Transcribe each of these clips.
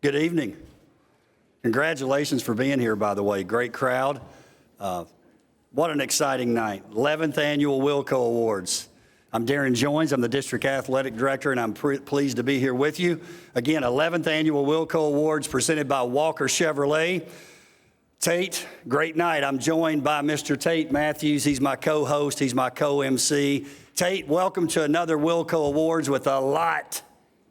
Good evening. Congratulations for being here, by the way. Great crowd. What an exciting night. 11th Annual WILLCO Awards. I'm Darren Joines. I'm the District Athletic Director, and I'm pleased to be here with you. Again, 11th Annual WILLCO Awards presented by Walker Chevrolet. Tate, great night. I'm joined by Mr. Tate Matthews. He's my co-host. He's my co-MC. Tate, welcome to another WILLCO Awards with a lot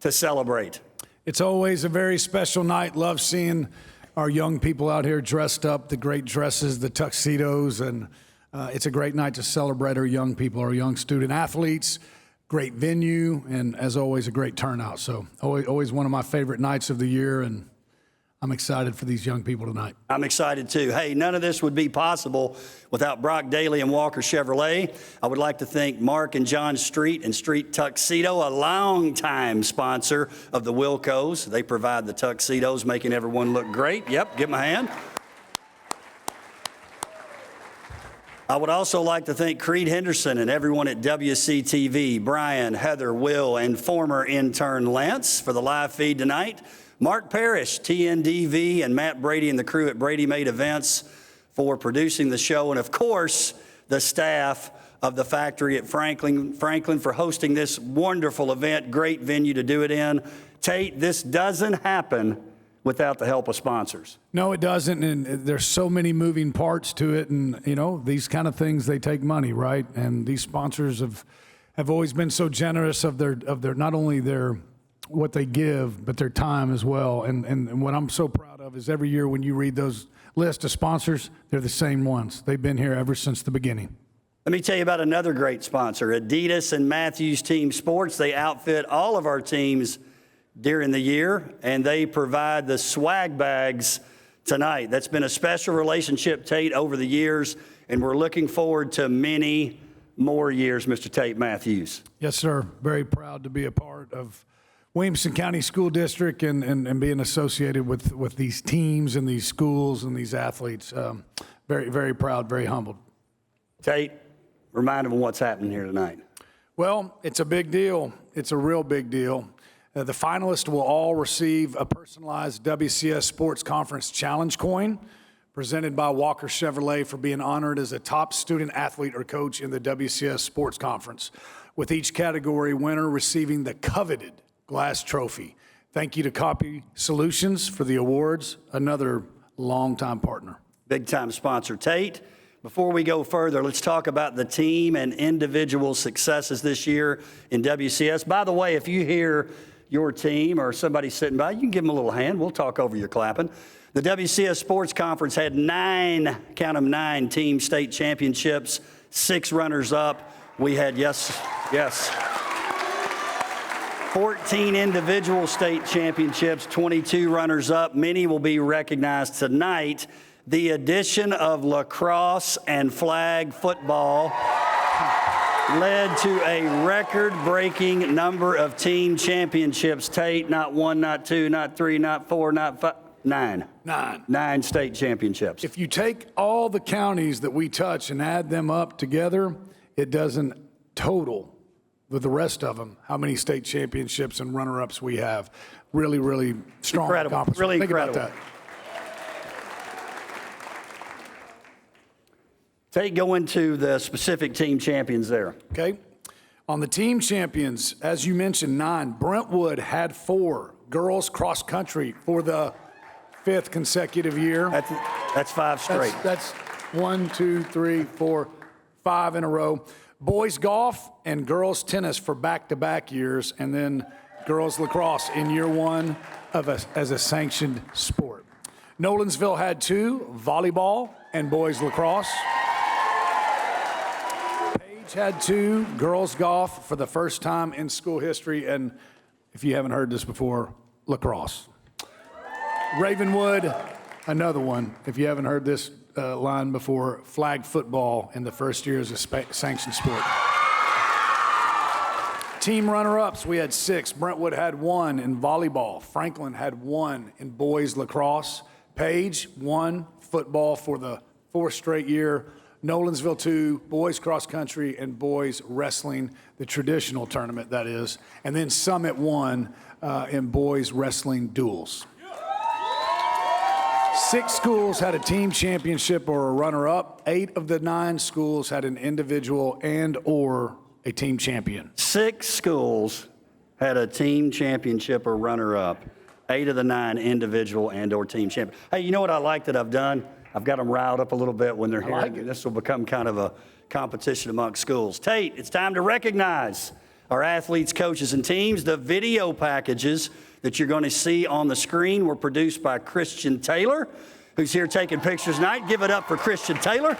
to celebrate. It's always a very special night. Love seeing our young people out here dressed up, the great dresses, the tuxedos, and it's a great night to celebrate our young people, our young student athletes. Great venue, and as always, a great turnout. So always one of my favorite nights of the year, and I'm excited for these young people tonight. I'm excited too. Hey, none of this would be possible without Brock Daly and Walker Chevrolet. I would like to thank Mark and John Street and Street Tuxedo, a longtime sponsor of the WILLCOs. They provide the tuxedos, making everyone look great. Yep, give them a hand. I would also like to thank Creed Henderson and everyone at WCTV, Brian, Heather, Will, and former intern Lance for the live feed tonight. Mark Parrish, TNDV, and Matt Brady and the crew at Brady Made Events for producing the show. And of course, the staff of the factory at Franklin for hosting this wonderful event. Great venue to do it in. Tate, this doesn't happen without the help of sponsors. No, it doesn't, and there's so many moving parts to it, and you know, these kind of things, they take money, right? And these sponsors have always been so generous of their not only their what they give, but their time as well. And what I'm so proud of is every year when you read those lists of sponsors, they're the same ones. They've been here ever since the beginning. Let me tell you about another great sponsor, Adidas and Matthews Team Sports. They outfit all of our teams during the year, and they provide the swag bags tonight. That's been a special relationship, Tate, over the years, and we're looking forward to many more years, Mr. Tate Matthews. Yes, sir. Very proud to be a part of Williamson County School District and being associated with these teams and these schools and these athletes. Very, very proud, very humbled. Tate, remind them of what's happening here tonight. Well, it's a big deal. It's a real big deal. The finalists will all receive a personalized WCS Sports Conference Challenge coin presented by Walker Chevrolet for being honored as a top student athlete or coach in the WCS Sports Conference, with each category winner receiving the coveted glass trophy. Thank you to Copy Solutions for the awards, another longtime partner. Big time sponsor. Tate, before we go further, let's talk about the team and individual successes this year in WCS. By the way, if you hear your team or somebody sitting by, you can give them a little hand. We'll talk over your clapping. The WCS Sports Conference had 9, count them 9, team state championships, 6 runners-up. We had, yes, 14 individual state championships, 22 runners-up. Many will be recognized tonight. The addition of lacrosse and flag football led to a record-breaking number of team championships. Tate, not 1, not 2, not 3, not 4, not 5, 9. 9 state championships. If you take all the counties that we touch and add them up together, it doesn't total with the rest of them how many state championships and runner-ups we have. Really, really strong accomplishment. Really Think incredible. about that. Tate, go into the specific team champions there. Okay. On the team champions, as you mentioned, 9. Brentwood had 4. Girls cross country for the 5th consecutive year. That's 5 straight. That's 1, 2, 3, 4, 5 in a row. Boys golf and girls tennis for back-to-back years, and then girls lacrosse in year 1 as a sanctioned sport. Nolensville had 2, volleyball and boys lacrosse. Page had 2, girls golf for the first time in school history, and if you haven't heard this before, lacrosse. Ravenwood, another one. If you haven't heard this line before, flag football in the first year as a sanctioned sport. Team runner-ups, we had 6. Brentwood had 1 in volleyball. Franklin had 1 in boys lacrosse. Page, 1 football for the 4th straight year. Nolensville 2, boys cross country and boys wrestling, the traditional tournament that is. And then Summit 1 in boys wrestling duels. 6 schools had a team championship or a runner-up. 8 of the 9 schools had an individual and or a team champion. 6 schools had a team championship or runner-up. 8 of the 9 individual and or team champion. Hey, you know what I like that I've done? I've got them riled up a little bit when they're here. like it. This will become kind of a competition amongst schools. Tate, it's time to recognize our athletes, coaches, and teams. The video packages that you're going to see on the screen were produced by Christian Taylor, who's here taking pictures tonight. Give it up for Christian Taylor.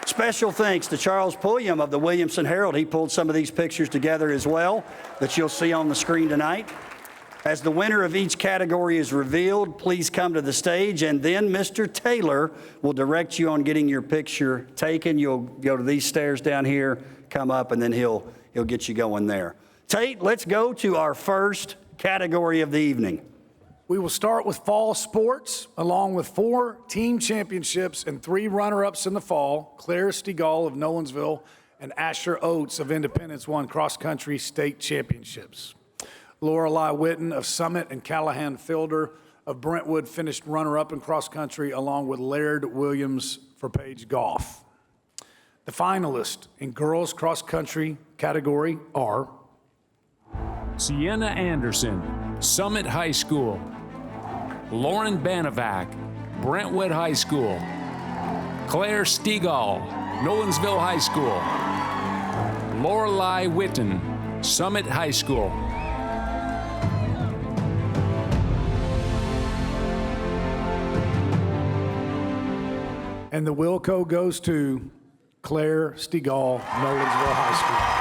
Special thanks to Charles Pulliam of the Williamson Herald. He pulled some of these pictures together as well that you'll see on the screen tonight. As the winner of each category is revealed, please come to the stage, and then Mr. Taylor will direct you on getting your picture taken. You'll go to these stairs down here, come up, and then he'll get you going there. Tate, let's go to our first category of the evening. We will start with fall sports, along with 4 team championships and 3 runner-ups in the fall. Claire Stegall of Nolensville and Asher Oates of Independence won cross-country state championships. Lorelei Witten of Summit and Callahan Fielder of Brentwood finished runner-up in cross-country, along with Laird Williams for Page Golf. The finalists in girls cross-country category are Sienna Anderson, Summit High School. Lauren Banavac, Brentwood High School. Claire Stegall, Nolensville High School. Lorelei Witten, Summit High School. And the WILLCO goes to Claire Stegall, Nolensville High School.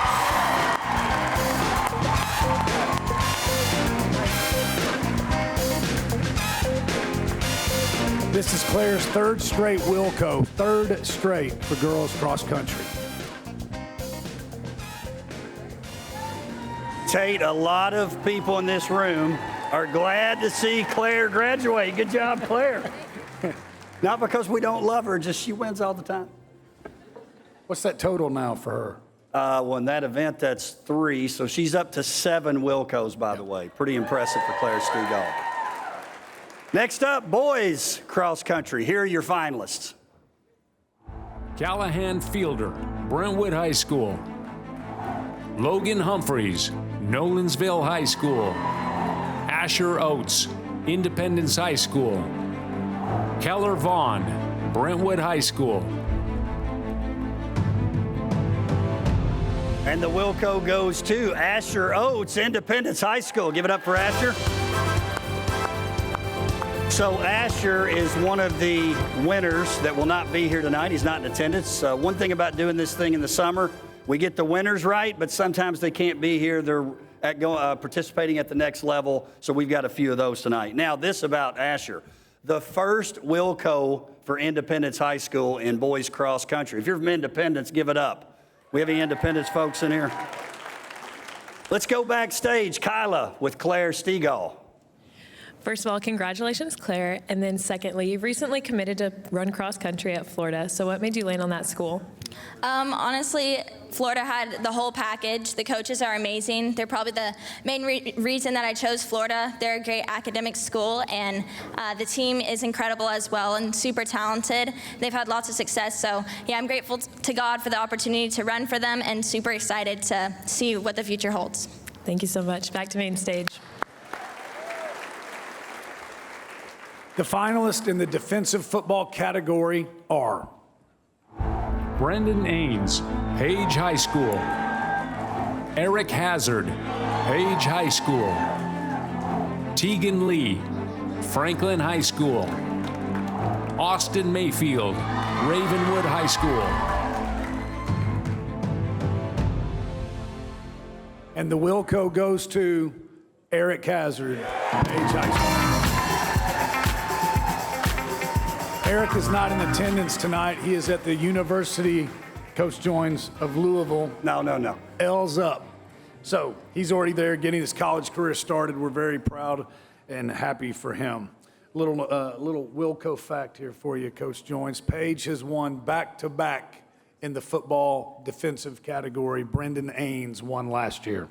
This is Claire's 3rd straight WILLCO, 3rd straight for girls cross country. Tate, a lot of people in this room are glad to see Claire graduate. Good job, Claire. Not because we don't love her, just she wins all the time. What's that total now for her? Well, in that event, that's 3. So she's up to 7 WILLCOs, by the way. Pretty impressive for Claire Stegall. Next up, boys cross country. Here are your finalists. Callahan Fielder, Brentwood High School. Logan Humphreys, Nolensville High School. Asher Oates, Independence High School. Keller Vaughn, Brentwood High School. And the WILLCO goes to Asher Oates, Independence High School. Give it up for Asher. So Asher is one of the winners that will not be here tonight. He's not in attendance. One thing about doing this thing in the summer, we get the winners right, but sometimes they can't be here. They're participating at the next level, so we've got a few of those tonight. Now, this about Asher. The first WILLCO for Independence High School in boys cross country. If you're from Independence, give it up. We have any Independence folks in here? Let's go backstage. Kyla with Claire Stegall. First of all, congratulations, Claire. And then secondly, you've recently committed to run cross country at Florida. So what made you land on that school? Honestly, Florida had the whole package. The coaches are amazing. They're probably the main reason that I chose Florida. They're a great academic school, and the team is incredible as well and super talented. They've had lots of success. So yeah, I'm grateful to God for the opportunity to run for them and super excited to see what the future holds. Thank you so much. Back to main stage. The finalists in the defensive football category are Brendan Ains, Page High School. Eric Hazard, Page High School. Tegan Lee, Franklin High School. Austin Mayfield, Ravenwood High School. And the WILLCO goes to Eric Hazard, Page High School. Eric is not in attendance tonight. He is at the University, Coach Joins, of Louisville. No. L's up. So he's already there getting his college career started. We're very proud and happy for him. Little Wilco fact here for you, Coach Joins. Paige has won back-to-back in the football defensive category. Brendan Ains won last year.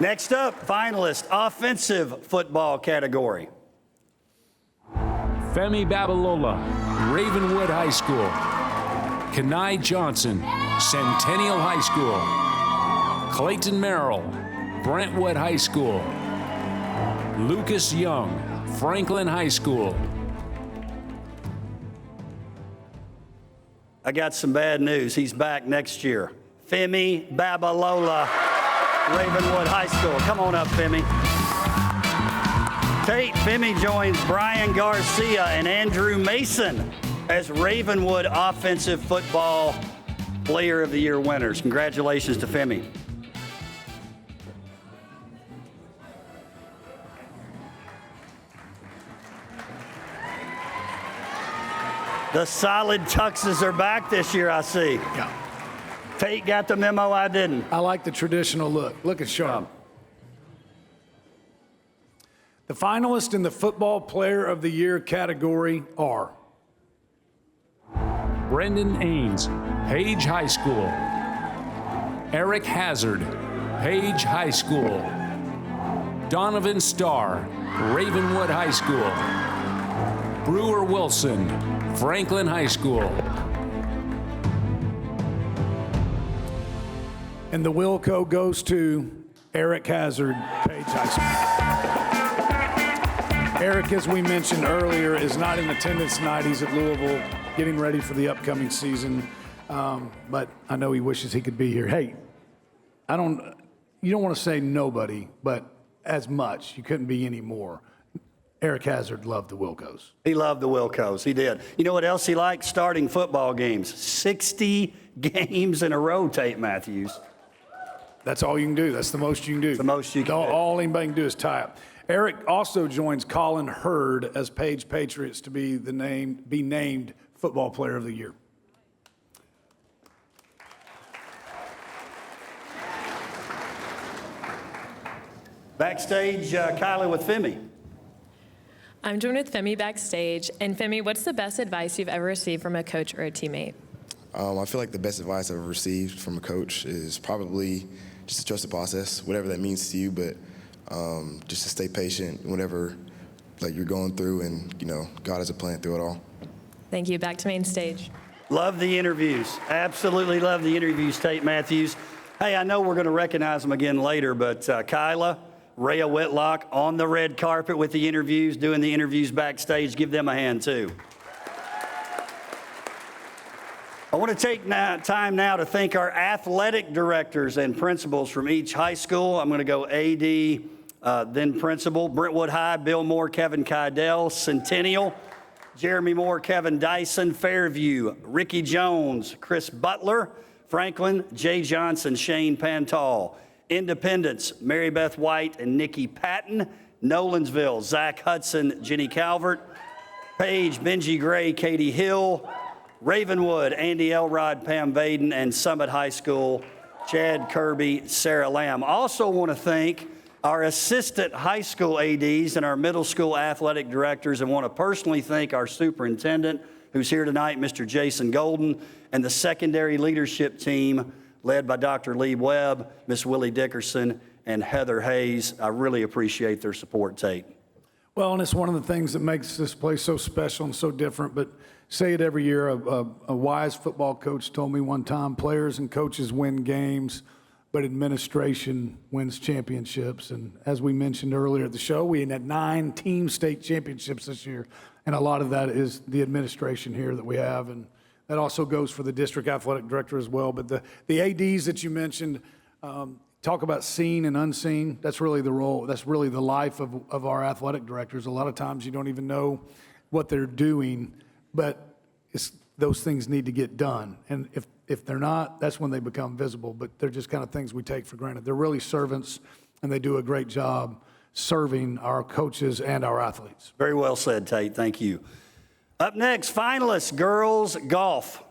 Next up, finalist, offensive football category. Femi Babalola, Ravenwood High School. Kenai Johnson, Centennial High School. Clayton Merrill, Brentwood High School. Lucas Young, Franklin High School. I got some bad news. He's back next year. Femi Babalola, Ravenwood High School. Come on up, Femi. Tate, Femi joins Brian Garcia and Andrew Mason as Ravenwood Offensive Football Player of the Year winners. Congratulations to Femi. The solid tuxes are back this year, I see. Yeah. Tate got the memo, I didn't. I like the traditional look. Looking sharp. The finalists in the Football Player of the Year category are Brendan Ains, Page High School. Eric Hazard, Page High School. Donovan Starr, Ravenwood High School. Brewer Wilson, Franklin High School. And the Wilco goes to Eric Hazard, Page High School. Eric, as we mentioned earlier, is not in attendance tonight. He's at Louisville getting ready for the upcoming season. But I know he wishes he could be here. Hey, you don't want to say nobody, but as much. You couldn't be any more. Eric Hazard loved the Wilcos. He loved the Wilcos. He did. You know what else he liked? Starting football games. 60 games in a row, Tate Matthews. That's all you can do. That's the most you can do. The most you can do. All anybody can do is tie up. Eric also joins Colin Hurd as Page Patriots to be named Football Player of the Year. Backstage, Kylie with Femi. I'm joined with Femi backstage. And Femi, what's the best advice you've ever received from a coach or a teammate? I feel like the best advice I've ever received from a coach is probably just to trust the process, whatever that means to you, but just to stay patient whenever you're going through, and God has a plan through it all. Thank you. Back to main stage. Love the interviews. Absolutely love the interviews, Tate Matthews. Hey, I know we're going to recognize them again later, but Kyla, Rhea Whitlock on the red carpet with the interviews, doing the interviews backstage. Give them a hand, too. I want to take time now to thank our athletic directors and principals from each high school. I'm going to go AD, then principal. Brentwood High, Bill Moore, Kevin Kydell. Centennial, Jeremy Moore, Kevin Dyson. Fairview, Ricky Jones, Chris Butler. Franklin, Jay Johnson, Shane Pantal. Independence, Mary Beth White and Nikki Patton. Nolansville, Zach Hudson, Jenny Calvert. Page, Benji Gray, Katie Hill. Ravenwood, Andy Elrod, Pam Vaden, and Summit High School, Chad Kirby, Sarah Lamb. Also want to thank our assistant high school ADs and our middle school athletic directors, and want to personally thank our superintendent, who's here tonight, Mr. Jason Golden, and the secondary leadership team led by Dr. Lee Webb, Miss Willie Dickerson, and Heather Hayes. I really appreciate their support, Tate. Well, and it's one of the things that makes this place so special and so different, but say it every year. A wise football coach told me one time, players and coaches win games, but administration wins championships. And as we mentioned earlier at the show, we had 9 team state championships this year, and a lot of that is the administration here that we have, and that also goes for the district athletic director as well. But the ADs that you mentioned, talk about seen and unseen. That's really the role. That's really the life of our athletic directors. A lot of times you don't even know what they're doing, but those things need to get done. And if they're not, that's when they become visible. But they're just kind of things we take for granted. They're really servants, and they do a great job. serving our coaches and our athletes. Very well said, Tate. Thank you. Up next, finalists, girls golf.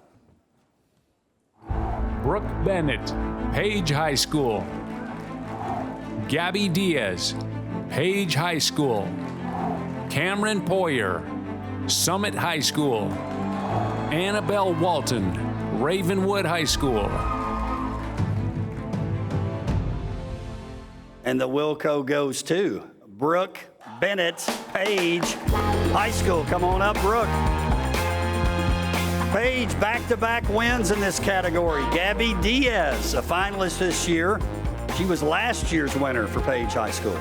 Brooke Bennett, Page High School. Gabby Diaz, Page High School. Cameron Poyer, Summit High School. Annabelle Walton, Ravenwood High School. And the WILLCO goes to Brooke Bennett, Page High School. Come on up, Brooke. Page, back-to-back wins in this category. Gabby Diaz, a finalist this year. She was last year's winner for Page High School.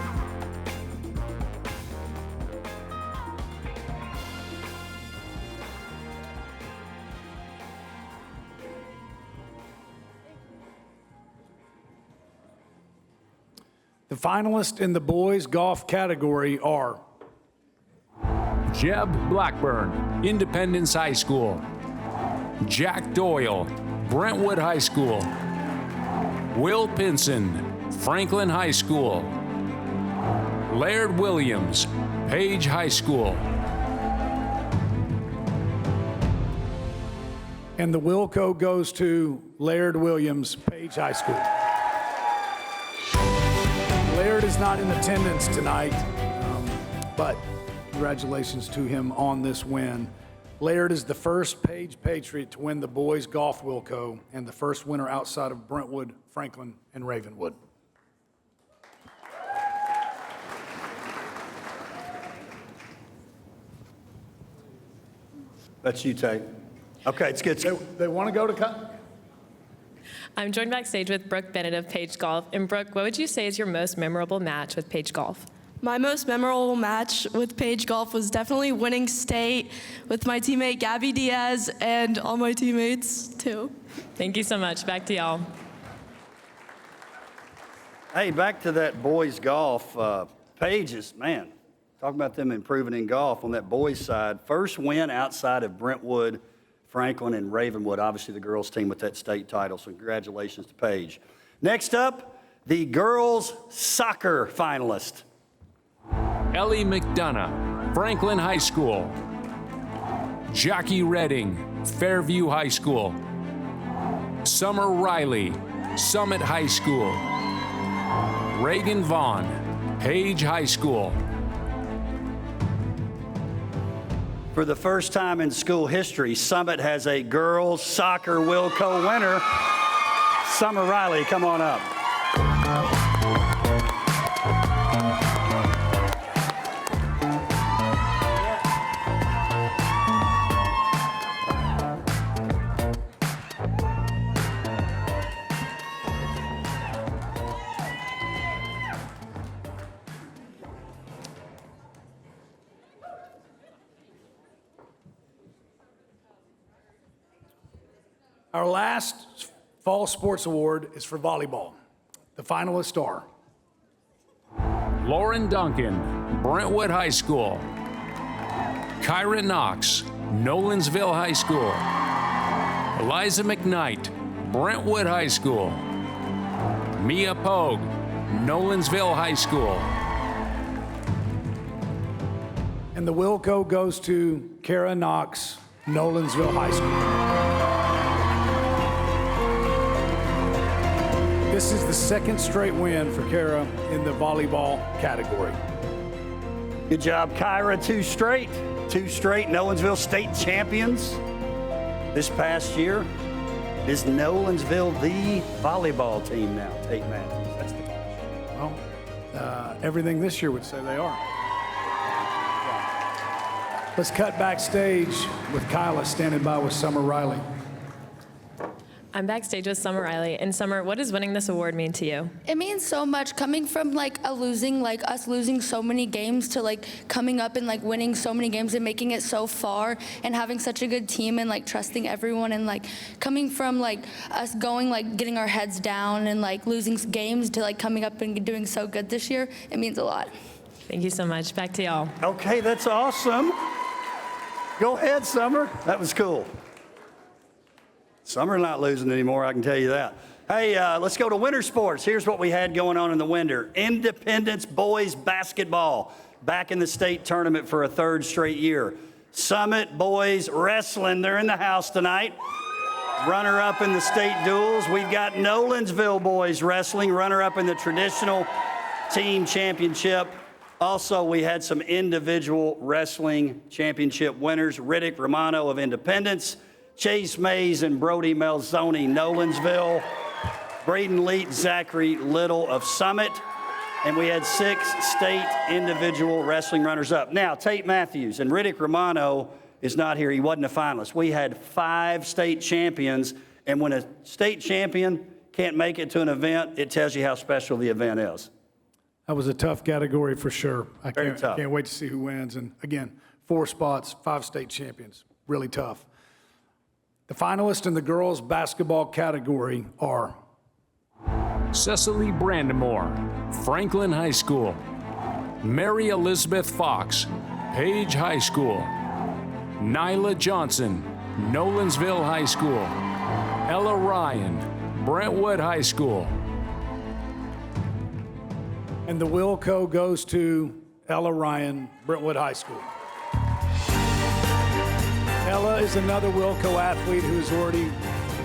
The finalists in the boys golf category are Jeb Blackburn, Independence High School. Jack Doyle, Brentwood High School. Will Pinson, Franklin High School. Laird Williams, Page High School. And the WILLCO goes to Laird Williams, Page High School. Laird is not in attendance tonight, but congratulations to him on this win. Laird is the first Page Patriot to win the boys golf WILLCO and the first winner outside of Brentwood, Franklin, and Ravenwood. That's you, Tate. Okay, let's get They want to go to cut? I'm joined backstage with Brooke Bennett of Page Golf. And Brooke, what would you say is your most memorable match with Page Golf? My most memorable match with Page Golf was definitely winning state with my teammate Gabby Diaz and all my teammates too. Thank you so much. Back to y'all. Hey, back to that boys golf. Page is, man, talking about them improving in golf on that boys side. First win outside of Brentwood, Franklin, and Ravenwood. Obviously, the girls team with that state title, so congratulations to Paige. Next up, the girls soccer finalist. Ellie McDonough, Franklin High School. Jackie Redding, Fairview High School. Summer Riley, Summit High School. Reagan Vaughn, Page High School. For the first time in school history, Summit has a girls soccer WILLCO winner. Summer Riley, come on up. Our last fall sports award is for volleyball. The finalists are Lauren Duncan, Brentwood High School. Kyra Knox, Nolensville High School. Eliza McKnight, Brentwood High School. Mia Pogue, Nolensville High School. And the WILLCO goes to Kara Knox, Nolensville High School. This is the second straight win for Kara in the volleyball category. Good job, Kyra. Two straight Nolensville state champions this past year. Is Nolensville the volleyball team now? Tate Matthews, that's the question. Well, everything this year would say they are. Let's cut backstage with Kyla standing by with Summer Riley. I'm backstage with Summer Riley. And Summer, what does winning this award mean to you? It means so much coming from us losing so many games to coming up and winning so many games and making it so far and having such a good team and trusting everyone and coming from us going getting our heads down and losing games to coming up and doing so good this year. It means a lot. Thank you so much. Back to y'all. Okay, that's awesome. Go ahead, Summer. That was cool. Summer not losing anymore, I can tell you that. Hey, let's go to winter sports. Here's what we had going on in the winter. Independence boys basketball back in the state tournament for a third straight year. Summit boys wrestling, they're in the house tonight. Runner-up in the state duels. We've got Nolensville boys wrestling, runner-up in the traditional team championship. Also, we had some individual wrestling championship winners. Riddick Romano of Independence, Chase Mays and Brody Melzoni, Nolensville, Braden Leet, Zachary Little of Summit. And we had 6 state individual wrestling runners-up. Now, Tate Matthews and Riddick Romano is not here. He wasn't a finalist. We had 5 state champions, and when a state champion can't make it to an event, it tells you how special the event is. That was a tough category for sure. I Very tough. can't wait to see who wins. And again, 4 spots, 5 state champions. Really tough. The finalists in the girls basketball category are Cecily Brandamore, Franklin High School. Mary Elizabeth Fox, Page High School. Nyla Johnson, Nolensville High School. Ella Ryan, Brentwood High School. And the WILLCO goes to Ella Ryan, Brentwood High School. Ella is another WILLCO athlete who is already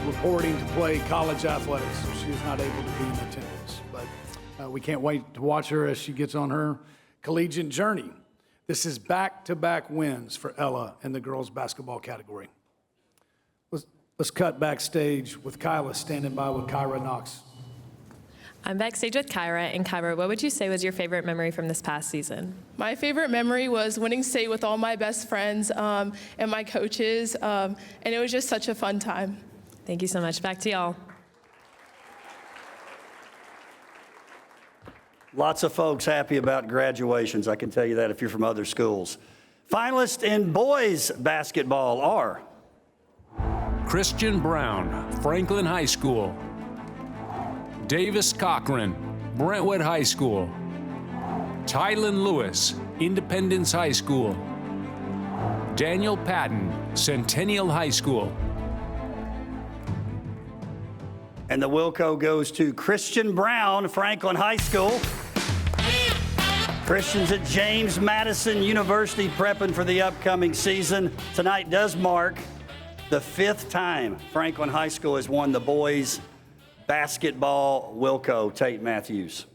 reporting to play college athletics, so she is not able to be in attendance. But we can't wait to watch her as she gets on her collegiate journey. This is back-to-back wins for Ella in the girls basketball category. Let's cut backstage with Kyla standing by with Kyra Knox. I'm backstage with Kyra, and Kyra, what would you say was your favorite memory from this past season? My favorite memory was winning state with all my best friends and my coaches, and it was just such a fun time. Thank you so much. Back to y'all. Lots of folks happy about graduations. I can tell you that if you're from other schools. Finalists in boys basketball are Christian Brown, Franklin High School. Davis Cochran, Brentwood High School. Tylen Lewis, Independence High School. Daniel Patton, Centennial High School. And the WILLCO goes to Christian Brown, Franklin High School. Christians at James Madison University prepping for the upcoming season. Tonight does mark the 5th time Franklin High School has won the boys basketball WILLCO. Tate Matthews.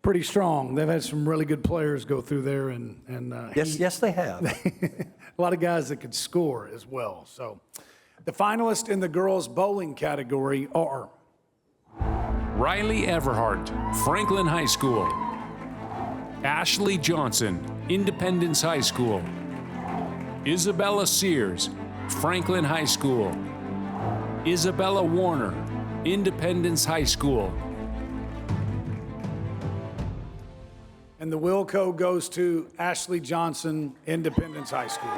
Pretty strong. They've had some really good players go through there, and Yes, they have. a lot of guys that could score as well. So the finalists in the girls bowling category are Riley Everhart, Franklin High School. Ashley Johnson, Independence High School. Isabella Sears, Franklin High School. Isabella Warner, Independence High School. And the WILLCO goes to Ashley Johnson, Independence High School.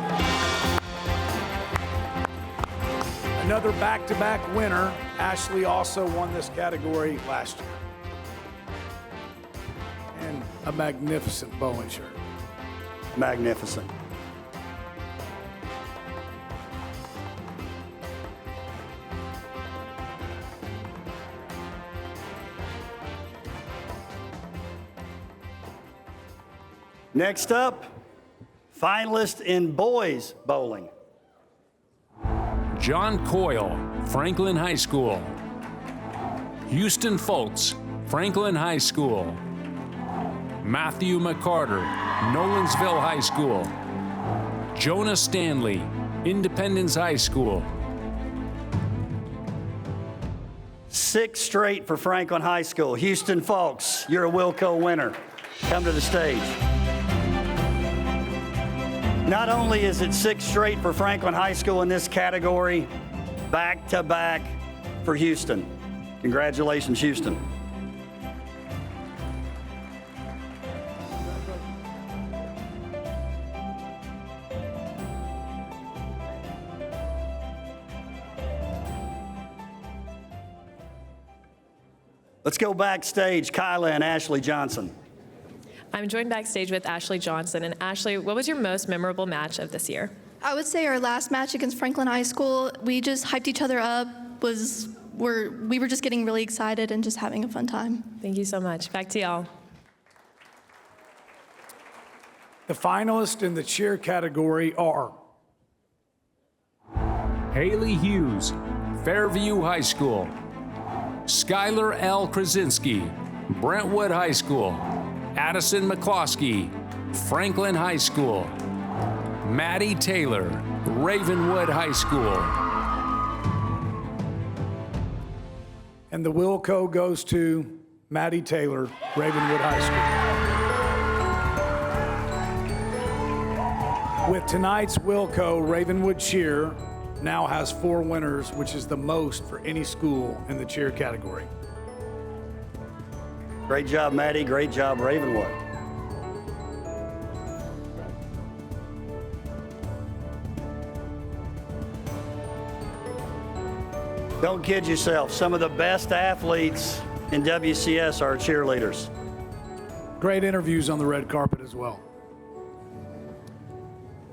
Another back-to-back winner. Ashley also won this category last year. And a magnificent bowling shirt. Magnificent. Next up, finalist in boys bowling. John Coyle, Franklin High School. Houston Foltz, Franklin High School. Matthew McCarter, Nolensville High School. Jonah Stanley, Independence High School. 6 straight for Franklin High School. Houston Folks, you're a WILLCO winner. Come to the stage. Not only is it 6 straight for Franklin High School in this category, back-to-back for Houston. Congratulations, Houston. Let's go backstage. Kyla and Ashley Johnson. I'm joined backstage with Ashley Johnson. And Ashley, what was your most memorable match of this year? I would say our last match against Franklin High School, we just hyped each other up, was we were just getting really excited and just having a fun time. Thank you so much. Back to y'all. The finalists in the cheer category are Haley Hughes, Fairview High School. Skylar L. Krasinski, Brentwood High School. Addison McCloskey, Franklin High School. Maddie Taylor, Ravenwood High School. And the WILLCO goes to Maddie Taylor, Ravenwood High School. With tonight's WILLCO, Ravenwood Cheer now has 4 winners, which is the most for any school in the cheer category. Great job, Maddie. Great job, Ravenwood. Don't kid yourself. Some of the best athletes in WCS are cheerleaders. Great interviews on the red carpet as well.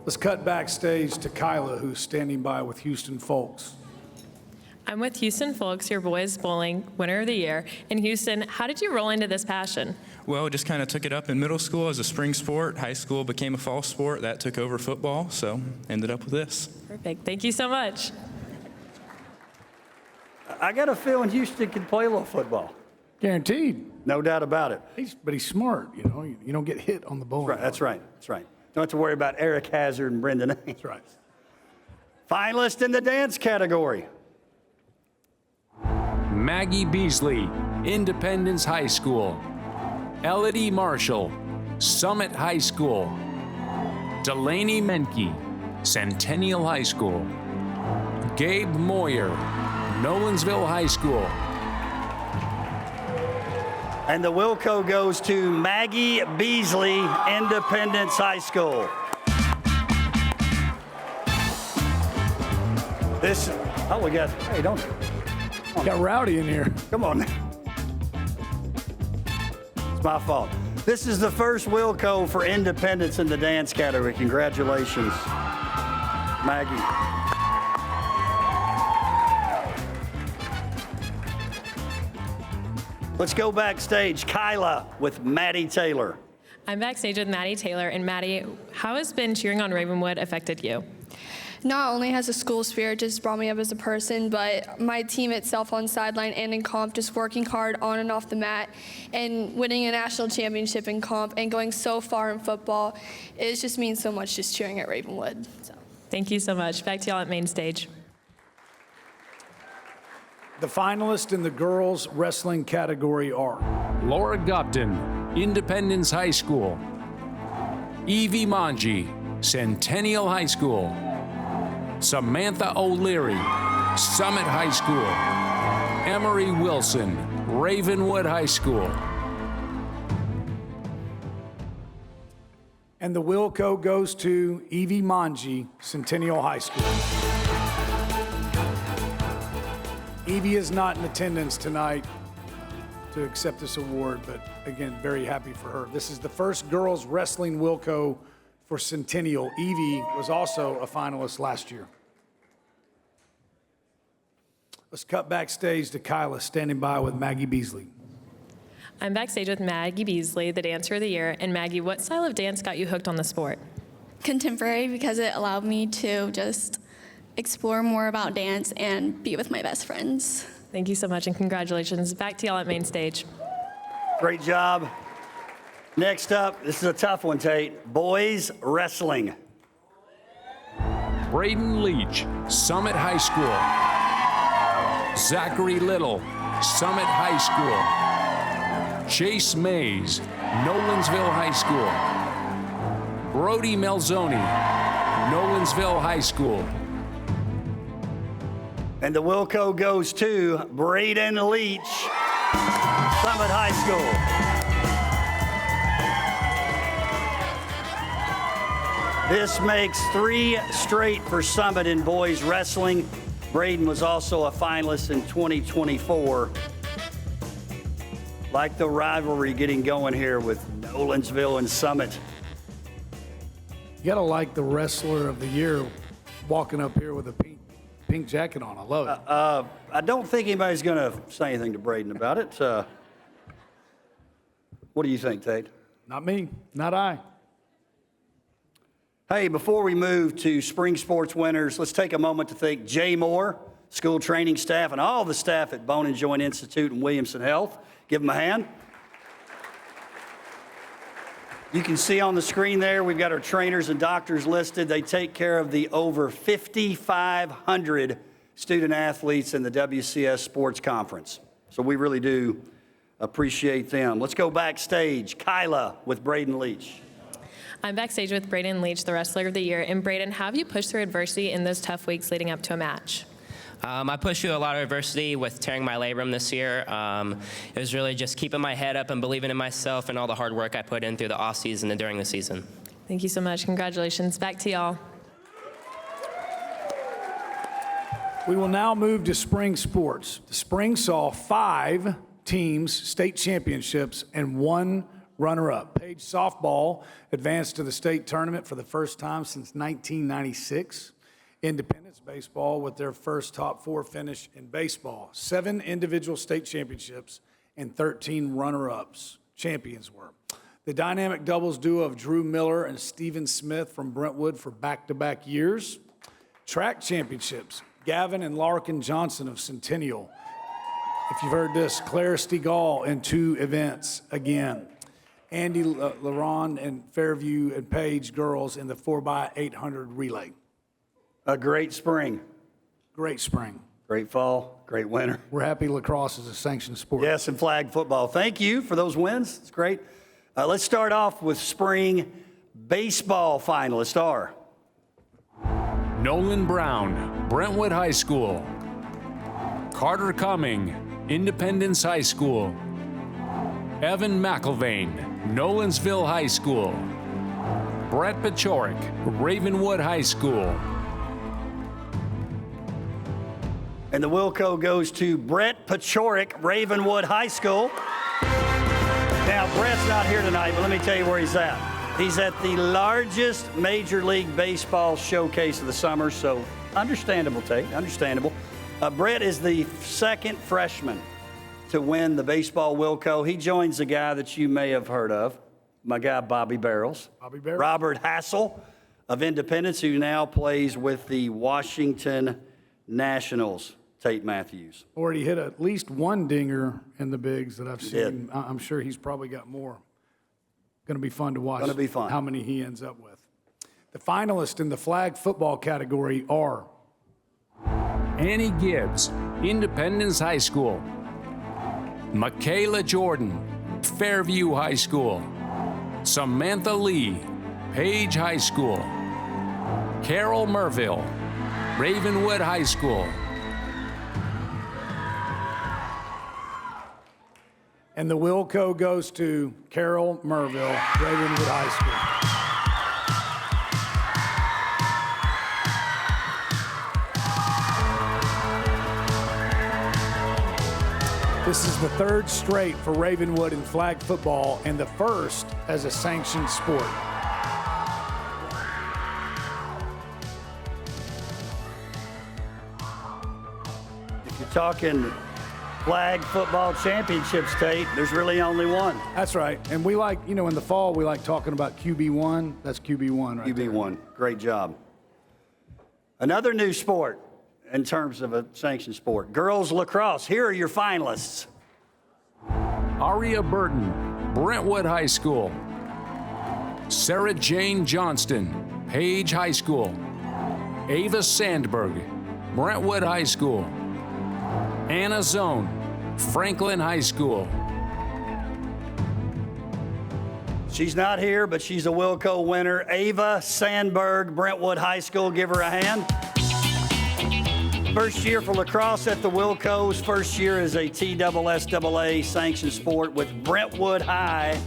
Let's cut backstage to Kyla, who's standing by with Houston Folks. I'm with Houston Folks, your boys bowling winner of the year. And Houston, how did you roll into this passion? Well, just kind of took it up in middle school as a spring sport. High school became a fall sport. That took over football, so ended up with this. Perfect. Thank you so much. I got a feeling Houston can play a little football. Guaranteed. No doubt about it. But he's smart, you know. You don't get hit on the bowling. Right, that's right. That's right. Don't have to worry about Eric Hazard and Brendan Ames. That's right. Finalist in the dance category. Maggie Beasley, Independence High School. Elodie Marshall, Summit High School. Delaney Menke, Centennial High School. Gabe Moyer, Nolensville High School. And the WILLCO goes to Maggie Beasley, Independence High School. We got, hey, don't. Got rowdy in here. Come on. It's my fault. This is the first WILLCO for Independence in the dance category. Congratulations, Maggie. Let's go backstage. Kyla with Maddie Taylor. I'm backstage with Maddie Taylor. And Maddie, how has been cheering on Ravenwood affected you? Not only has the school spirit just brought me up as a person, but my team itself on sideline and in comp, just working hard on and off the mat and winning a national championship in comp and going so far in football, it just means so much just cheering at Ravenwood. So. Thank you so much. Back to y'all at main stage. The finalists in the girls wrestling category are Laura Gupton, Independence High School. Evie Manji, Centennial High School. Samantha O'Leary, Summit High School. Emery Wilson, Ravenwood High School. And the WILLCO goes to Evie Manji, Centennial High School. Evie is not in attendance tonight to accept this award, but again, very happy for her. This is the first girls wrestling WILLCO for Centennial. Evie was also a finalist last year. Let's cut backstage to Kyla standing by with Maggie Beasley. I'm backstage with Maggie Beasley, the dancer of the year. And Maggie, what style of dance got you hooked on the sport? Contemporary, because it allowed me to just explore more about dance and be with my best friends. Thank you so much and congratulations. Back to y'all at main stage. Great job. Next up, this is a tough one, Tate. Boys wrestling. Braden Leach, Summit High School. Zachary Little, Summit High School. Chase Mays, Nolensville High School. Brody Melzoni, Nolensville High School. And the WILLCO goes to Braden Leach, Summit High School. This makes 3 straight for Summit in boys wrestling. Braden was also a finalist in 2024. Like the rivalry getting going here with Nolensville and Summit. You gotta like the wrestler of the year walking up here with a pink pink jacket on. I love it. I don't think anybody's going to say anything to Braden about it. What do you think, Tate? Not me, not I. Hey, before we move to spring sports winners, let's take a moment to thank Jay Moore, school training staff, and all the staff at Bone and Joint Institute and Williamson Health. Give them a hand. You can see on the screen there, we've got our trainers and doctors listed. They take care of the over 5,500 student athletes in the WCS Sports Conference. So we really do appreciate them. Let's go backstage. Kyla with Braden Leach. I'm backstage with Braden Leach, the Wrestler of the Year. And Braden, how have you pushed through adversity in those tough weeks leading up to a match? I pushed through a lot of adversity with tearing my labrum this year. It was really just keeping my head up and believing in myself and all the hard work I put in through the offseason and during the season. Thank you so much. Congratulations. Back to y'all. We will now move to spring sports. The spring saw 5 teams, state championships, and 1 runner-up. Page softball advanced to the state tournament for the first time since 1996. Independence baseball with their first top 4 finish in baseball. 7 individual state championships and 13 runner-ups. Champions were. The dynamic doubles duo of Drew Miller and Stephen Smith from Brentwood for back-to-back years. Track championships, Gavin and Larkin Johnson of Centennial. If you've heard this, Claire Stegall in 2 events again. Andy Laron and Fairview and Page girls in the 4x800 relay. A great spring. Great spring. Great fall, great winter. We're happy lacrosse is a sanctioned sport. Yes, and flag football. Thank you for those wins. It's great. Let's start off with spring baseball finalists are Nolan Brown, Brentwood High School. Carter Cumming, Independence High School. Evan McIlvain, Nolensville High School. Brett Pachorik, Ravenwood High School. And the Wilco goes to Brett Pachorik, Ravenwood High School. Now, Brett's not here tonight, but let me tell you where he's at. He's at the largest Major League Baseball showcase of the summer, so understandable, Tate, understandable. Brett is the 2nd freshman to win the baseball Wilco. He joins a guy that you may have heard of, my guy Bobby Barrels. Bobby Barrels. Robert Hassel of Independence, who now plays with the Washington Nationals. Tate Matthews. Already hit at least 1 dinger in the bigs that I've seen. I'm sure he's probably got more. Going to be fun to watch. Going to be fun. How many he ends up with. The finalists in the flag football category are Annie Gibbs, Independence High School. Michaela Jordan, Fairview High School. Samantha Lee, Page High School. Carol Merville, Ravenwood High School. And the Wilco goes to Carol Merville, Ravenwood High School. This is the 3rd straight for Ravenwood in flag football and the 1st as a sanctioned sport. If you're talking flag football championships, Tate, there's really only one. That's right. And we like, in the fall, we like talking about QB1. That's QB1 right there. QB1. Great job. Another new sport in terms of a sanctioned sport, girls lacrosse. Here are your finalists. Aria Burton, Brentwood High School. Sarah Jane Johnston, Page High School. Ava Sandberg, Brentwood High School. Anna Zone, Franklin High School. She's not here, but she's a Wilco winner. Ava Sandberg, Brentwood High School. Give her a hand. First year for lacrosse at the Wilcos. First year as a TSSAA sanctioned sport with Brentwood High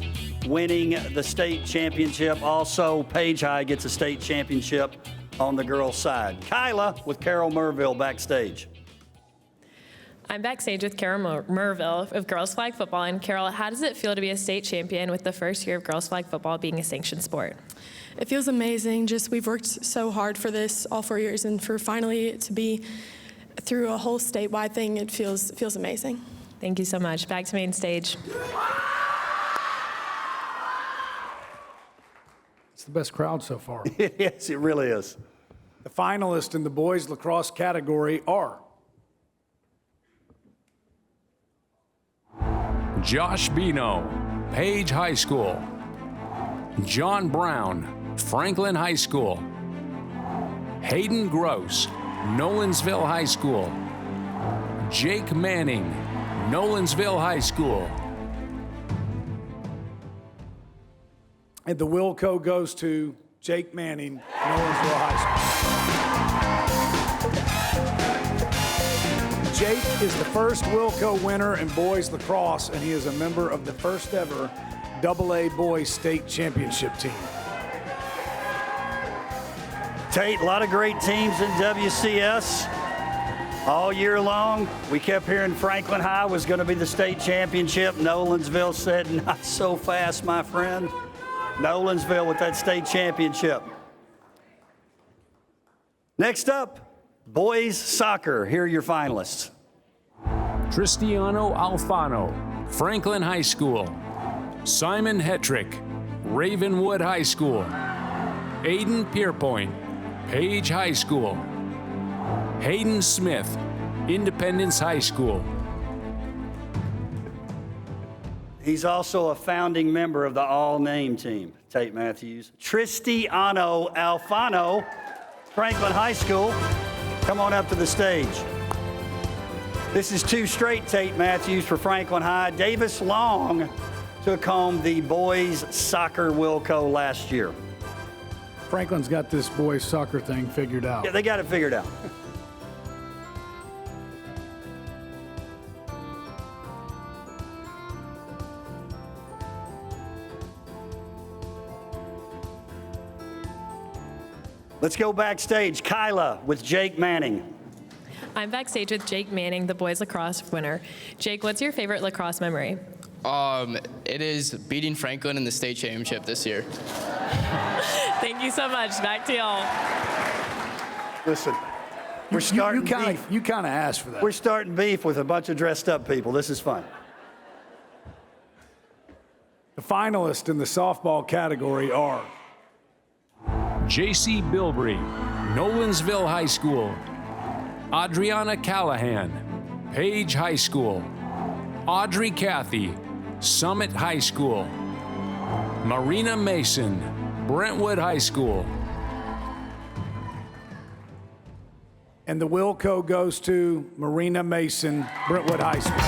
winning the state championship. Also, Page High gets a state championship on the girls' side. Kyla with Carol Merville backstage. I'm backstage with Carol Merville of girls flag football. And Carol, how does it feel to be a state champion with the first year of girls flag football being a sanctioned sport? It feels amazing. We've worked so hard for this all 4 years, and for finally to be through a whole statewide thing, it feels amazing. Thank you so much. Back to main stage. It's the best crowd so far. Yes, it really is. The finalists in the boys lacrosse category are Josh Bino, Page High School. John Brown, Franklin High School. Hayden Gross, Nolensville High School. Jake Manning, Nolensville High School. and the WILLCO goes to Jake Manning, Nolensville High School. Jake is the first WILLCO winner in boys lacrosse, and he is a member of the first ever AA boys state championship team. Tate, a lot of great teams in WCS. All year long, we kept hearing Franklin High was going to be the state championship. Nolensville said, not so fast, my friend. Nolensville with that state championship. Next up, boys soccer. Here are your finalists. Tristiano Alfano, Franklin High School. Simon Hetrick, Ravenwood High School. Aiden Pierpoint, Page High School. Hayden Smith, Independence High School. He's also a founding member of the all-name team, Tate Matthews. Tristiano Alfano, Franklin High School. Come on up to the stage. This is two straight Tate Matthews for Franklin High. Davis Long took home the boys soccer WILLCO last year. Franklin's got this boys soccer thing figured out. Yeah, they got it figured out. Let's go backstage. Kyla with Jake Manning. I'm backstage with Jake Manning, the boys lacrosse winner. Jake, what's your favorite lacrosse memory? It is beating Franklin in the state championship this year. Thank you so much. Back to y'all. Listen, we're starting beef. You kind of asked for that. We're starting beef with a bunch of dressed up people. This is fun. The finalists in the softball category are J.C. Bilbrey, Nolensville High School. Adriana Callahan, Page High School. Audrey Cathy, Summit High School. Marina Mason, Brentwood High School. And the WILLCO goes to Marina Mason, Brentwood High School.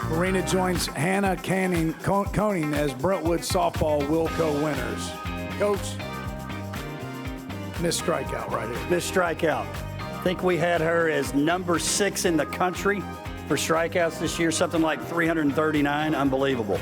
Marina joins Hannah Koning as Brentwood softball WILLCO winners. Coach, missed strikeout right here. Missed strikeout. I think we had her as number 6 in the country for strikeouts this year, something like 339. Unbelievable.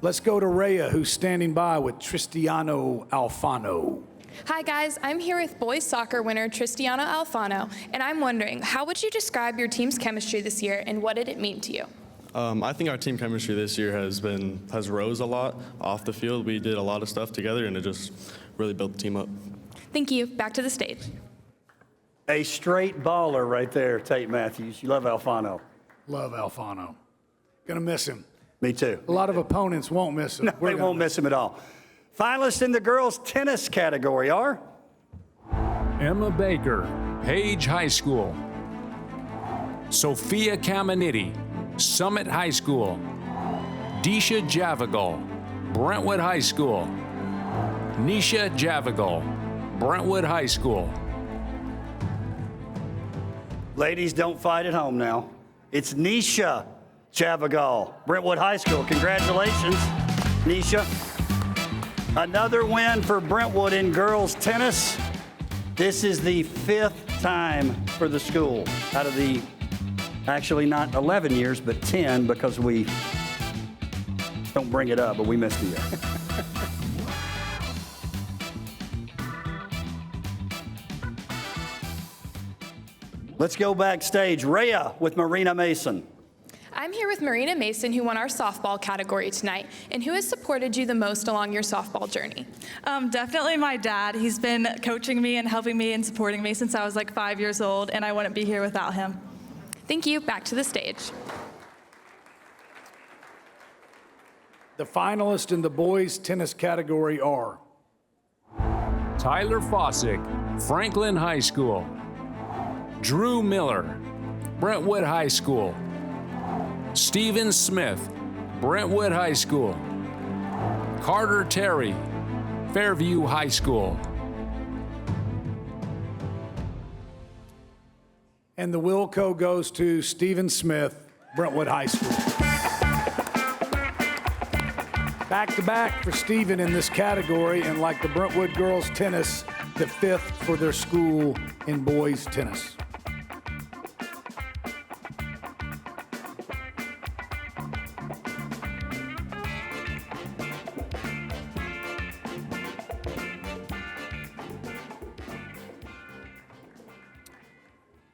Let's go to Rhea, who's standing by with Tristiano Alfano. Hi guys, I'm here with boys soccer winner Tristiano Alfano, and I'm wondering, how would you describe your team's chemistry this year, and what did it mean to you? I think our team chemistry this year has rose a lot off the field. We did a lot of stuff together, and it just really built the team up. Thank you. Back to the stage. A straight baller right there, Tate Matthews. You love Alfano. Love Alfano. Gonna miss him. Me too. A lot of opponents won't miss him. No, they won't miss him at all. Finalists in the girls tennis category are Emma Baker, Page High School. Sophia Caminiti, Summit High School. Disha Javigal, Brentwood High School. Nisha Javigal, Brentwood High School. Ladies, don't fight at home now. It's Nisha Javigal, Brentwood High School. Congratulations, Nisha. Another win for Brentwood in girls tennis. This is the 5th time for the school out of the, actually not 11 years, but 10 because we don't bring it up, but we missed a year. Let's go backstage. Rhea with Marina Mason. I'm here with Marina Mason, who won our softball category tonight, and who has supported you the most along your softball journey? Definitely my dad. He's been coaching me and helping me and supporting me since I was like 5 years old, and I wouldn't be here without him. Thank you. Back to the stage. The finalists in the boys tennis category are Tyler Fossick, Franklin High School. Drew Miller, Brentwood High School. Stephen Smith, Brentwood High School. Carter Terry, Fairview High School. And the WILLCO goes to Stephen Smith, Brentwood High School. Back to back for Stephen in this category, and like the Brentwood girls tennis, the 5th for their school in boys tennis.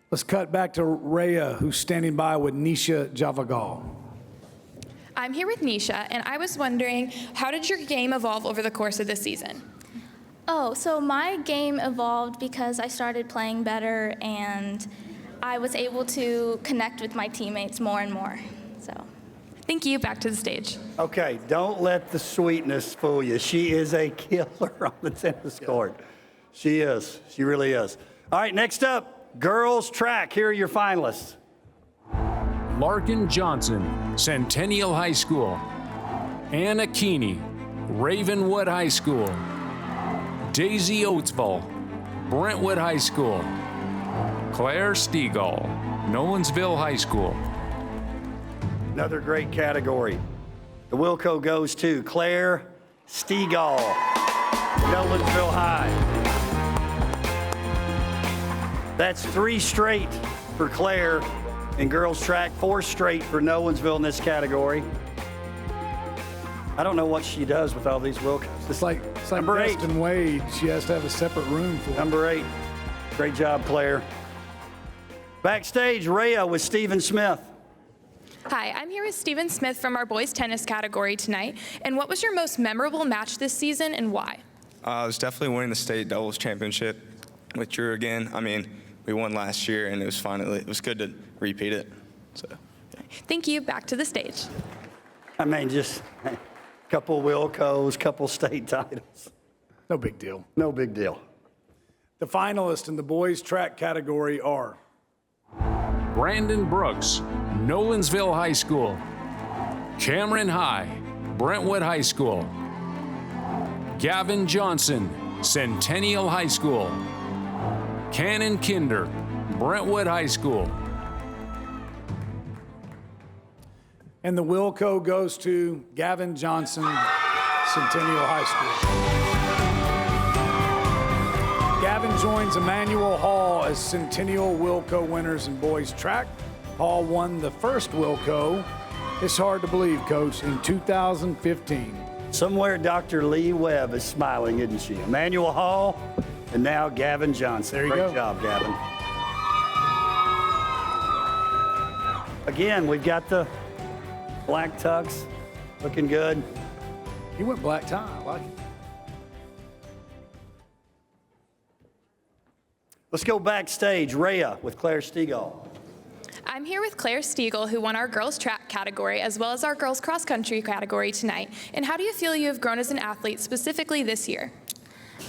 Let's cut back to Rhea, who's standing by with Nisha Javagal. I'm here with Nisha, and I was wondering, how did your game evolve over the course of this season? Oh, so my game evolved because I started playing better and I was able to connect with my teammates more and more. So, thank you. Back to the stage. Okay, don't let the sweetness fool you. She is a killer on the tennis court. She is. She really is. All right, next up. Girls track, here are your finalists. Larkin Johnson, Centennial High School. Anna Keeney, Ravenwood High School. Daisy Oatsville, Brentwood High School. Claire Stegall, Nolensville High School. Another great category. The WILLCO goes to Claire Stegall, Nolensville High. That's 3 straight for Claire in girls track, 4 straight for Nolensville in this category. I don't know what she does with all these WILLCOs. It's like number 8. Preston Wade. She has to have a separate room for Number 8. Great job, Claire. Backstage, Rhea with Stephen Smith. Hi, I'm here with Stephen Smith from our boys tennis category tonight. And what was your most memorable match this season and why? It was definitely winning the state doubles championship with Drew again. I mean, we won last year, and it was good to repeat it. So, yeah. Thank you. Back to the stage. I mean, just a couple WILLCOs, couple state titles. No big deal. No big deal. The finalists in the boys track category are Brandon Brooks, Nolensville High School. Cameron High, Brentwood High School. Gavin Johnson, Centennial High School. Cannon Kinder, Brentwood High School. And the WILLCO goes to Gavin Johnson, Centennial High School. Gavin joins Emmanuel Hall as Centennial WILLCO winners in boys track. Hall won the first WILLCO, it's hard to believe, Coach, in 2015. Somewhere Dr. Lee Webb is smiling, isn't she? Emmanuel Hall, and now Gavin Johnson. There you Great go. job, Gavin. Again, we've got the black tux, looking good. He went black tie, I like it. Let's go backstage. Rhea with Claire Stegall. I'm here with Claire Stegall, who won our girls track category as well as our girls cross country category tonight. And how do you feel you have grown as an athlete, specifically this year?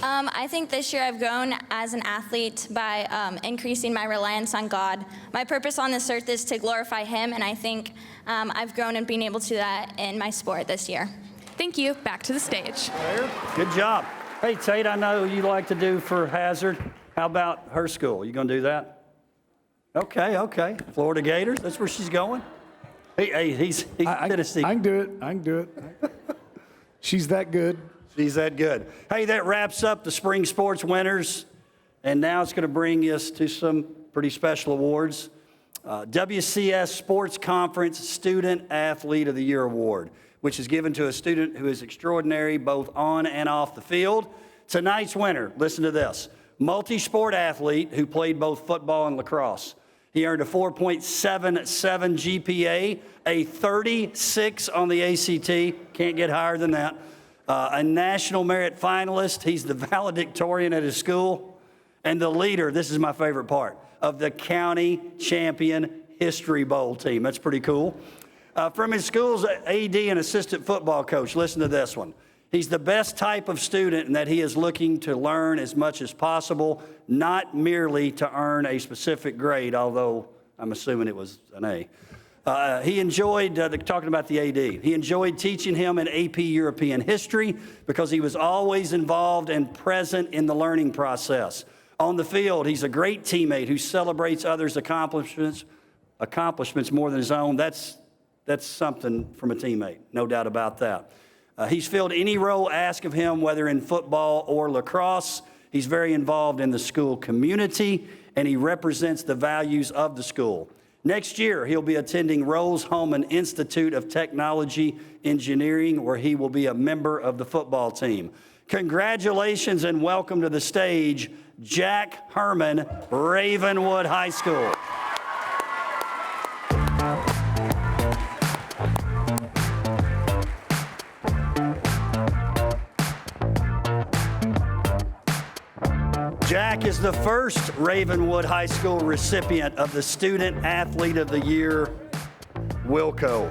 I think this year I've grown as an athlete by increasing my reliance on God. My purpose on this earth is to glorify Him, and I think I've grown in being able to do that in my sport this year. Thank you. Back to the stage. Good job. Hey, Tate, I know you like to do for Hazard. How about her school? You going to do that? Okay. Florida Gators, that's where she's going? He's Tennessee. I can do it. She's that good. She's that good. Hey, that wraps up the spring sports winners. And now it's going to bring us to some pretty special awards. WCS Sports Conference Student Athlete of the Year Award, which is given to a student who is extraordinary both on and off the field. Tonight's winner, listen to this, multi-sport athlete who played both football and lacrosse. He earned a 4.77 GPA, a 36 on the ACT. Can't get higher than that. A National Merit Finalist. He's the valedictorian at his school. And the leader, this is my favorite part, of the County Champion History Bowl team. That's pretty cool. From his school's AD and assistant football coach, listen to this one. He's the best type of student in that he is looking to learn as much as possible, not merely to earn a specific grade, although I'm assuming it was an A. He enjoyed, talking about the AD, he enjoyed teaching him an AP European history because he was always involved and present in the learning process. On the field, he's a great teammate who celebrates others' accomplishments more than his own. That's something from a teammate, no doubt about that. He's filled any role asked of him, whether in football or lacrosse. He's very involved in the school community, and he represents the values of the school. Next year, he'll be attending Rose-Hulman Institute of Technology Engineering, where he will be a member of the football team. Congratulations and welcome to the stage, Jack Herman, Ravenwood High School. Jack is the first Ravenwood High School recipient of the Student Athlete of the Year, WILLCO.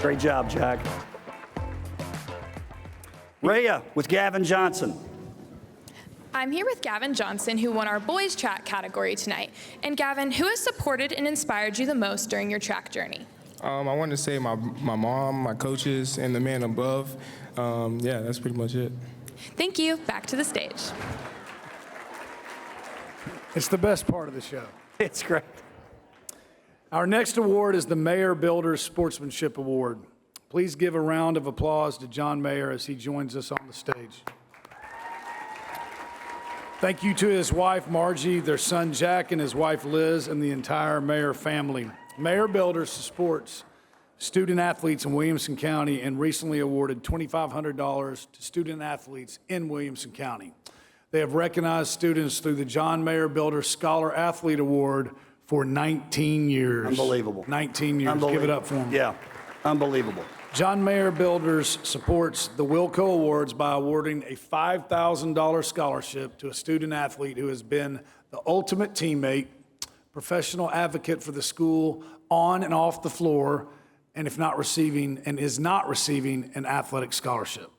Great job, Jack. Rhea with Gavin Johnson. I'm here with Gavin Johnson, who won our boys track category tonight. And Gavin, who has supported and inspired you the most during your track journey? I want to say my mom, my coaches, and the man above. Yeah, that's pretty much it. Thank you. Back to the stage. It's the best part of the show. It's great. Our next award is the Mayor Builders Sportsmanship Award. Please give a round of applause to John Mayer as he joins us on the stage. Thank you to his wife, Margie, their son, Jack, and his wife, Liz, and the entire Mayer family. Mayor Builders supports student athletes in Williamson County and recently awarded $2,500 to student athletes in Williamson County. They have recognized students through the John Mayer Builders Scholar Athlete Award for 19 years. Unbelievable. 19 years. Give it up for them. Yeah, unbelievable. John Mayer Builders supports the WILLCO Awards by awarding a $5,000 scholarship to a student athlete who has been the ultimate teammate, professional advocate for the school on and off the floor, and is not receiving an athletic scholarship.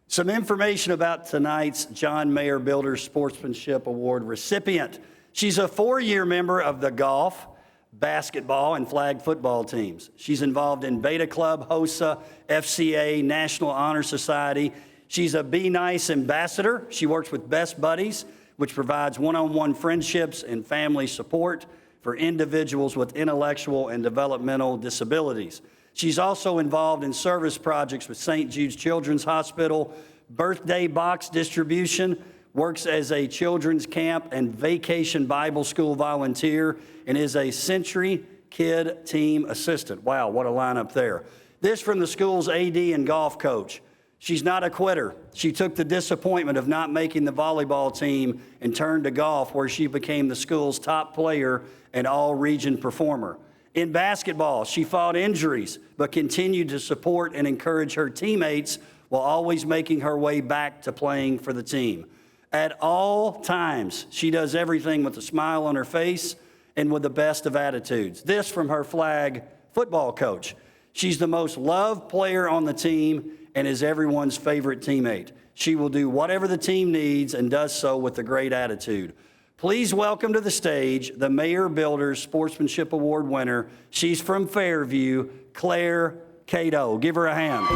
Some information about tonight's John Mayer Builders Sportsmanship Award recipient. She's a 4-year member of the golf, basketball, and flag football teams. She's involved in Beta Club, HOSA, FCA, National Honor Society. She's a Be Nice ambassador. She works with Best Buddies, which provides one-on-one friendships and family support for individuals with intellectual and developmental disabilities. She's also involved in service projects with St. Jude's Children's Hospital, birthday box distribution, works as a children's camp and vacation Bible school volunteer, and is a Century Kid team assistant. Wow, what a lineup there. This from the school's AD and golf coach. She's not a quitter. She took the disappointment of not making the volleyball team and turned to golf, where she became the school's top player and all-region performer. In basketball, she fought injuries, but continued to support and encourage her teammates while always making her way back to playing for the team. At all times, she does everything with a smile on her face and with the best of attitudes. This from her flag football coach. She's the most loved player on the team and is everyone's favorite teammate. She will do whatever the team needs and does so with a great attitude. Please welcome to the stage the Mayer Builders Sportsmanship Award winner. She's from Fairview, Claire Cato. Give her a hand.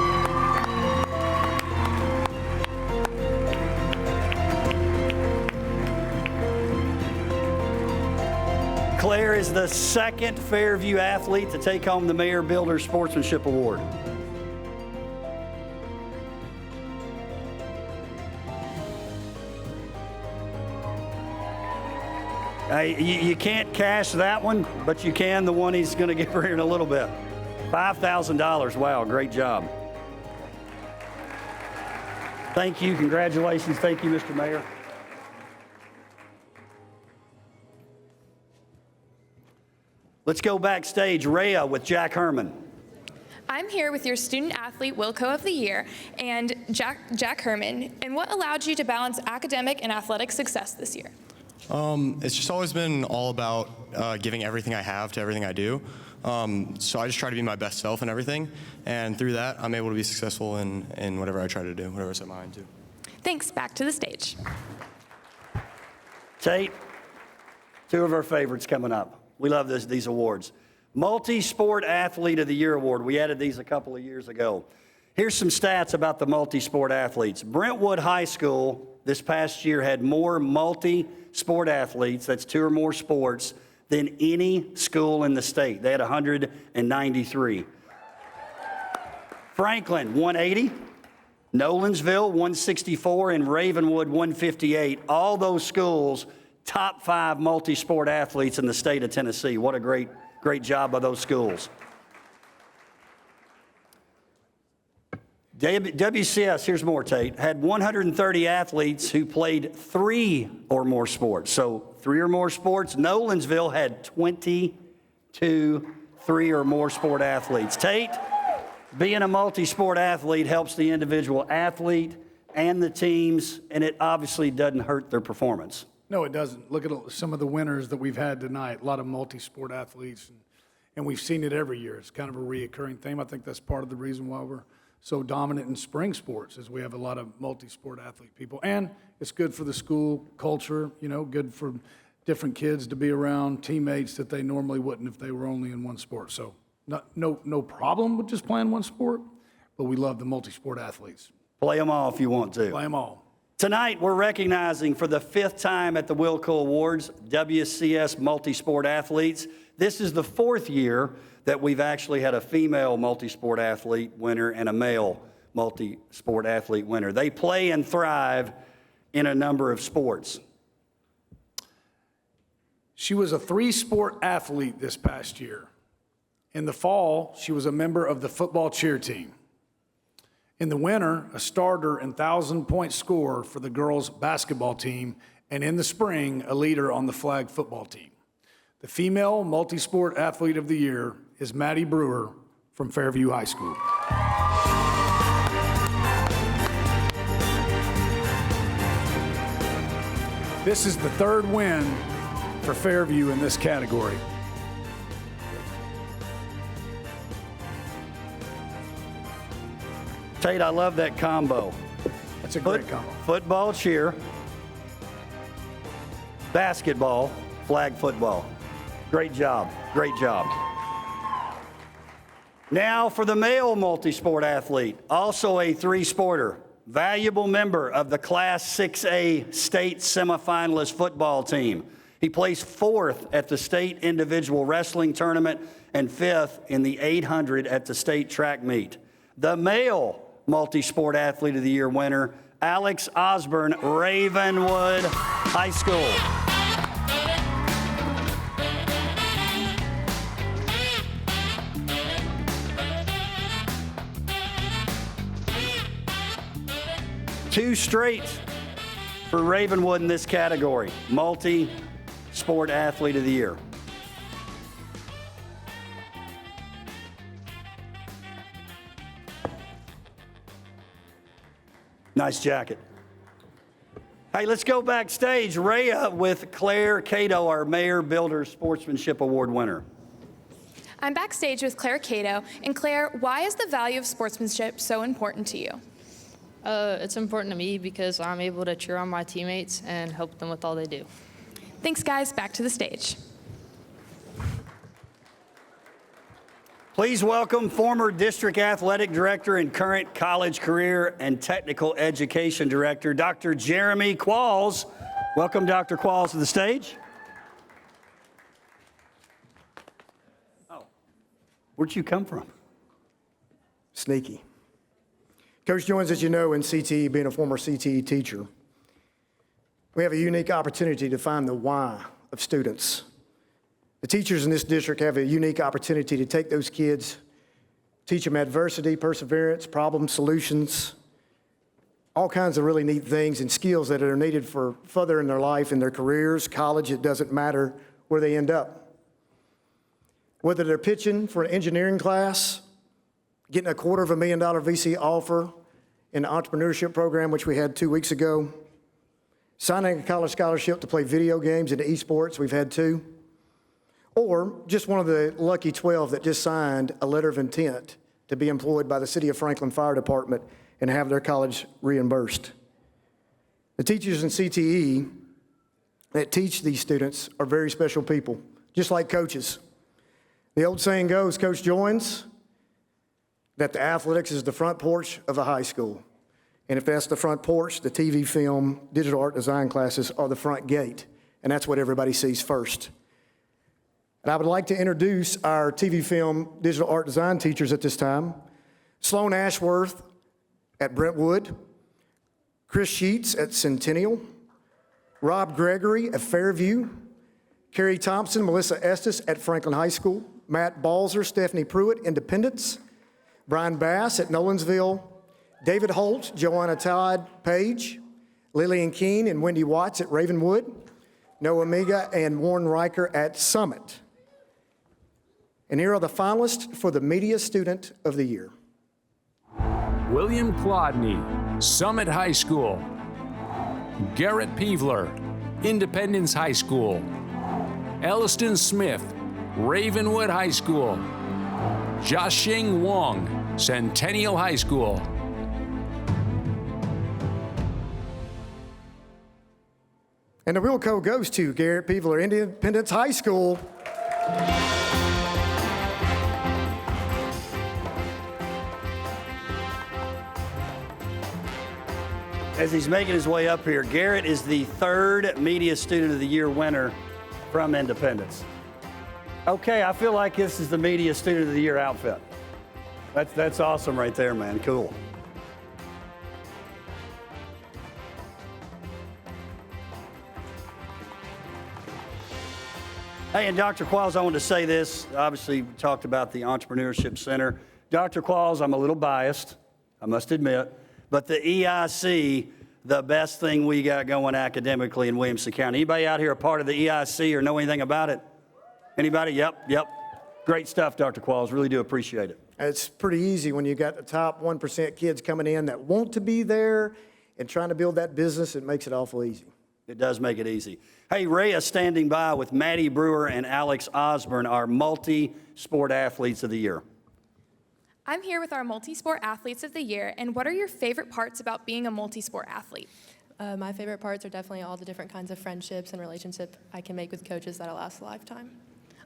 Claire is the second Fairview athlete to take home the Mayer Builders Sportsmanship Award. You can't cash that one, but you can the one he's going to give her here in a little bit. $5,000. Wow, great job. Thank you. Congratulations. Thank you, Mr. Mayor. Let's go backstage. Rhea with Jack Herman. I'm here with your student athlete WILLCO of the Year and Jack Herman. And what allowed you to balance academic and athletic success this year? It's just always been all about giving everything I have to everything I do. So I just try to be my best self in everything. And through that, I'm able to be successful in whatever I try to do, whatever I set my mind to. Thanks. Back to the stage. Tate, two of our favorites coming up. We love these awards. Multi-Sport Athlete of the Year Award. We added these a couple of years ago. Here's some stats about the multi-sport athletes. Brentwood High School this past year had more multi-sport athletes, that's 2 or more sports, than any school in the state. They had 193. Franklin, 180. Nolensville, 164, and Ravenwood, 158. All those schools, top 5 multi-sport athletes in the state of Tennessee. What a great job by those schools. WCS, here's more, Tate, had 130 athletes who played 3 or more sports. So 3 or more sports. Nolensville had 22 3 or more sport athletes. Tate, being a multi-sport athlete helps the individual athlete and the teams, and it obviously doesn't hurt their performance. No, it doesn't. Look at some of the winners that we've had tonight, a lot of multi-sport athletes, and we've seen it every year. It's kind of a reoccurring theme. I think that's part of the reason why we're so dominant in spring sports, is we have a lot of multi-sport athlete people. And it's good for the school culture, good for different kids to be around teammates that they normally wouldn't if they were only in one sport. So no problem with just playing one sport, but we love the multi-sport athletes. Play them all if you want to. Play them all. Tonight, we're recognizing for the 5th time at the WILLCO Awards, WCS multi-sport athletes. This is the 4th year that we've actually had a female multi-sport athlete winner and a male multi-sport athlete winner. They play and thrive in a number of sports. She was a 3-sport athlete this past year. In the fall, she was a member of the football cheer team. In the winter, a starter and 1,000-point scorer for the girls' basketball team, and in the spring, a leader on the flag football team. The female multi-sport athlete of the year is Maddie Brewer from Fairview High School. This is the 3rd win for Fairview in this category. Tate, I love that combo. That's a great combo. Football, cheer, basketball, flag football. Great job. Great job. Now for the male multi-sport athlete, also a 3-sporter, valuable member of the Class 6A state semifinalist football team. He placed 4th at the state individual wrestling tournament and 5th in the 800 at the state track meet. The male multi-sport athlete of the year winner, Alex Osborne, Ravenwood High School. Two straight for Ravenwood in this category, multi-sport athlete of the year. Nice jacket. Hey, let's go backstage. Rhea with Claire Cato, our Mayor Builder Sportsmanship Award winner. I'm backstage with Claire Cato. And Claire, why is the value of sportsmanship so important to you? It's important to me because I'm able to cheer on my teammates and help them with all they do. Thanks, guys. Back to the stage. Please welcome former district athletic director and current college career and technical education director, Dr. Jeremy Qualls. Welcome, Dr. Qualls, to the stage. Oh, where'd you come from? Sneaky. Coach joins, as you know, in CTE, being a former CTE teacher. We have a unique opportunity to find the why of students. The teachers in this district have a unique opportunity to take those kids, teach them adversity, perseverance, problem solutions, all kinds of really neat things and skills that are needed for further in their life, in their careers, college. It doesn't matter where they end up. Whether they're pitching for an engineering class, getting a $250,000 VC offer in the entrepreneurship program, which we had 2 weeks ago, signing a college scholarship to play video games into esports, we've had 2, or just one of the lucky 12 that just signed a letter of intent to be employed by the City of Franklin Fire Department and have their college reimbursed. The teachers in CTE that teach these students are very special people, just like coaches. The old saying goes, Coach joins, that the athletics is the front porch of a high school. And if that's the front porch, the TV, film, digital art design classes are the front gate. And that's what everybody sees first. And I would like to introduce our TV, film, digital art design teachers at this time. Sloan Ashworth at Brentwood, Chris Sheets at Centennial, Rob Gregory at Fairview, Carrie Thompson, Melissa Estes at Franklin High School, Matt Balzer, Stephanie Pruitt, Independence, Brian Bass at Nolensville, David Holt, Joanna Todd Page, Lillian Keene and Wendy Watts at Ravenwood, Noah Miga and Warren Riker at Summit. And here are the finalists for the Media Student of the Year. William Plodney, Summit High School. Garrett Peevler, Independence High School. Elliston Smith, Ravenwood High School. Jiaxing Wang, Centennial High School. And the WILLCO goes to Garrett Peevler, Independence High School. As he's making his way up here, Garrett is the 3rd Media Student of the Year winner from Independence. Okay, I feel like this is the Media Student of the Year outfit. That's awesome right there, man. Cool. Hey, and Dr. Qualls, I want to say this. Obviously, we talked about the Entrepreneurship Center. Dr. Qualls, I'm a little biased, I must admit, but the EIC, the best thing we got going academically in Williamson County. Anybody out here a part of the EIC or know anything about it? Anybody? Yep. Great stuff, Dr. Qualls. Really do appreciate it. It's pretty easy when you got the top 1% kids coming in that want to be there and trying to build that business. It makes it awful easy. It does make it easy. Hey, Rhea standing by with Maddie Brewer and Alex Osborne, our multi-sport athletes of the year. I'm here with our multi-sport athletes of the year, and what are your favorite parts about being a multi-sport athlete? My favorite parts are definitely all the different kinds of friendships and relationships I can make with coaches that'll last a lifetime.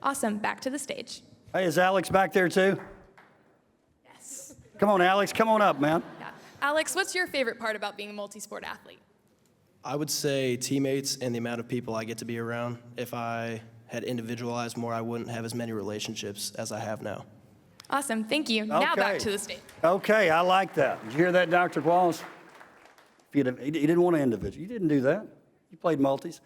Awesome, back to the stage. Hey, is Alex back there too? Yes. Come on, Alex, come on up, man. Yeah. Alex, what's your favorite part about being a multi-sport athlete? I would say teammates and the amount of people I get to be around. If I had individualized more, I wouldn't have as many relationships as I have now. Awesome, thank you. Now back to the stage. Okay, I like that. Did you hear that, Dr. Qualls? He didn't want an individual. You didn't do that. You played multis.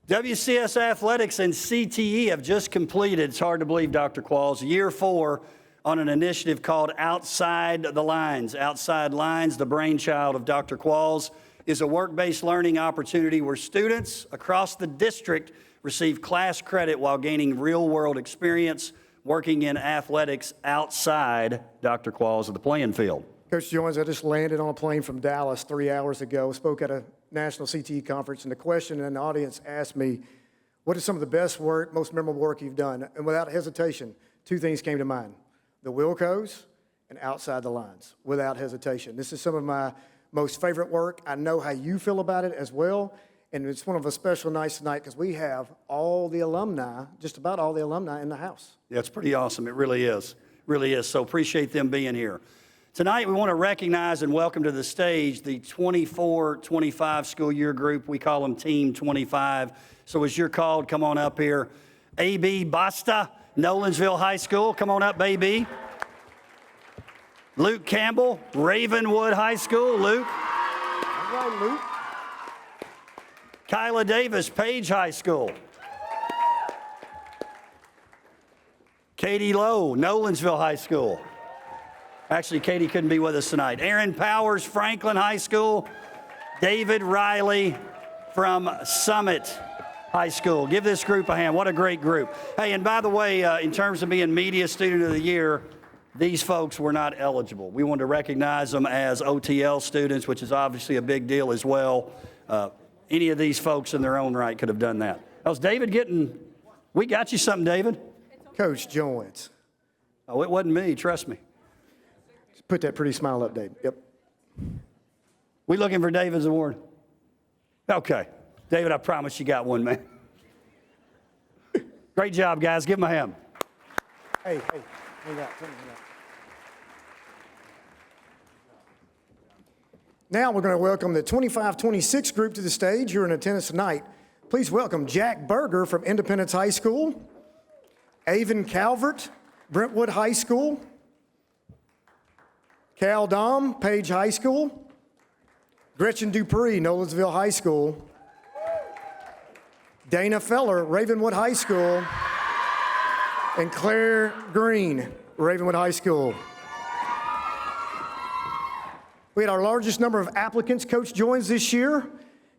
WCS Athletics and CTE have just completed, it's hard to believe, Dr. Qualls, year 4 on an initiative called Outside the Lines. Outside Lines, the brainchild of Dr. Qualls, is a work-based learning opportunity where students across the district receive class credit while gaining real-world experience working in athletics outside, Dr. Qualls, of the playing field. Coach Jones, I just landed on a plane from Dallas 3 hours ago, spoke at a national CTE conference, and the question in the audience asked me, what is some of the best work, most memorable work you've done? And without hesitation, 2 things came to mind, the WILLCOs and Outside the Lines, without hesitation. This is some of my most favorite work. I know how you feel about it as well, and it's one of a special nights tonight because we have all the alumni, just about all the alumni in the house. Yeah, it's pretty awesome. It really is. Really is. So appreciate them being here. Tonight, we want to recognize and welcome to the stage the 24-25 school year group. We call them Team 25. So as you're called, come on up here. A.B. Basta, Nolensville High School. Come on up, baby. Luke Campbell, Ravenwood High School. Luke. All right, Luke. Kyla Davis, Page High School. Katie Lowe, Nolensville High School. Actually, Katie couldn't be with us tonight. Aaron Powers, Franklin High School. David Riley from Summit. High School. Give this group a hand. What a great group. Hey, and by the way, in terms of being Media Student of the Year, these folks were not eligible. We wanted to recognize them as OTL students, which is obviously a big deal as well. Any of these folks in their own right could have done that. Was David getting, we got you something, David? Coach Jones. Oh, it wasn't me, trust me. Just put that pretty smile up, David. Yep. We looking for David's award? Okay. David, I promise you got one, man. Great job, guys. Give him a hand. Hey, hang out. Now we're going to welcome the 25-26 group to the stage here in attendance tonight. Please welcome Jack Berger from Independence High School, Avon Calvert, Brentwood High School, Cal Dom, Page High School, Gretchen Dupree, Nolensville High School, Dana Feller, Ravenwood High School, and Claire Green, Ravenwood High School. We had our largest number of applicants, Coach Joins, this year.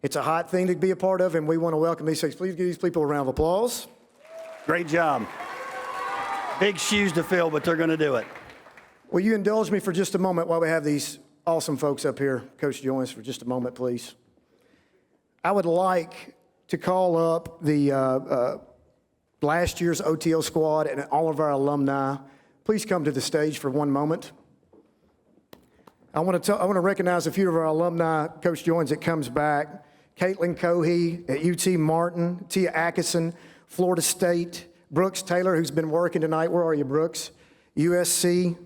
It's a hot thing to be a part of, and we want to welcome these folks. Please give these people a round of applause. Great job. Big shoes to fill, but they're going to do it. Will you indulge me for just a moment while we have these awesome folks up here? Coach Joins, for just a moment, please. I would like to call up the last year's OTL squad and all of our alumni. Please come to the stage for one moment. I want to recognize a few of our alumni. Coach Joins, that comes back. Caitlin Cohey at UT Martin, Tia Atkinson, Florida State, Brooks Taylor, who's been working tonight. Where are you, Brooks? USC,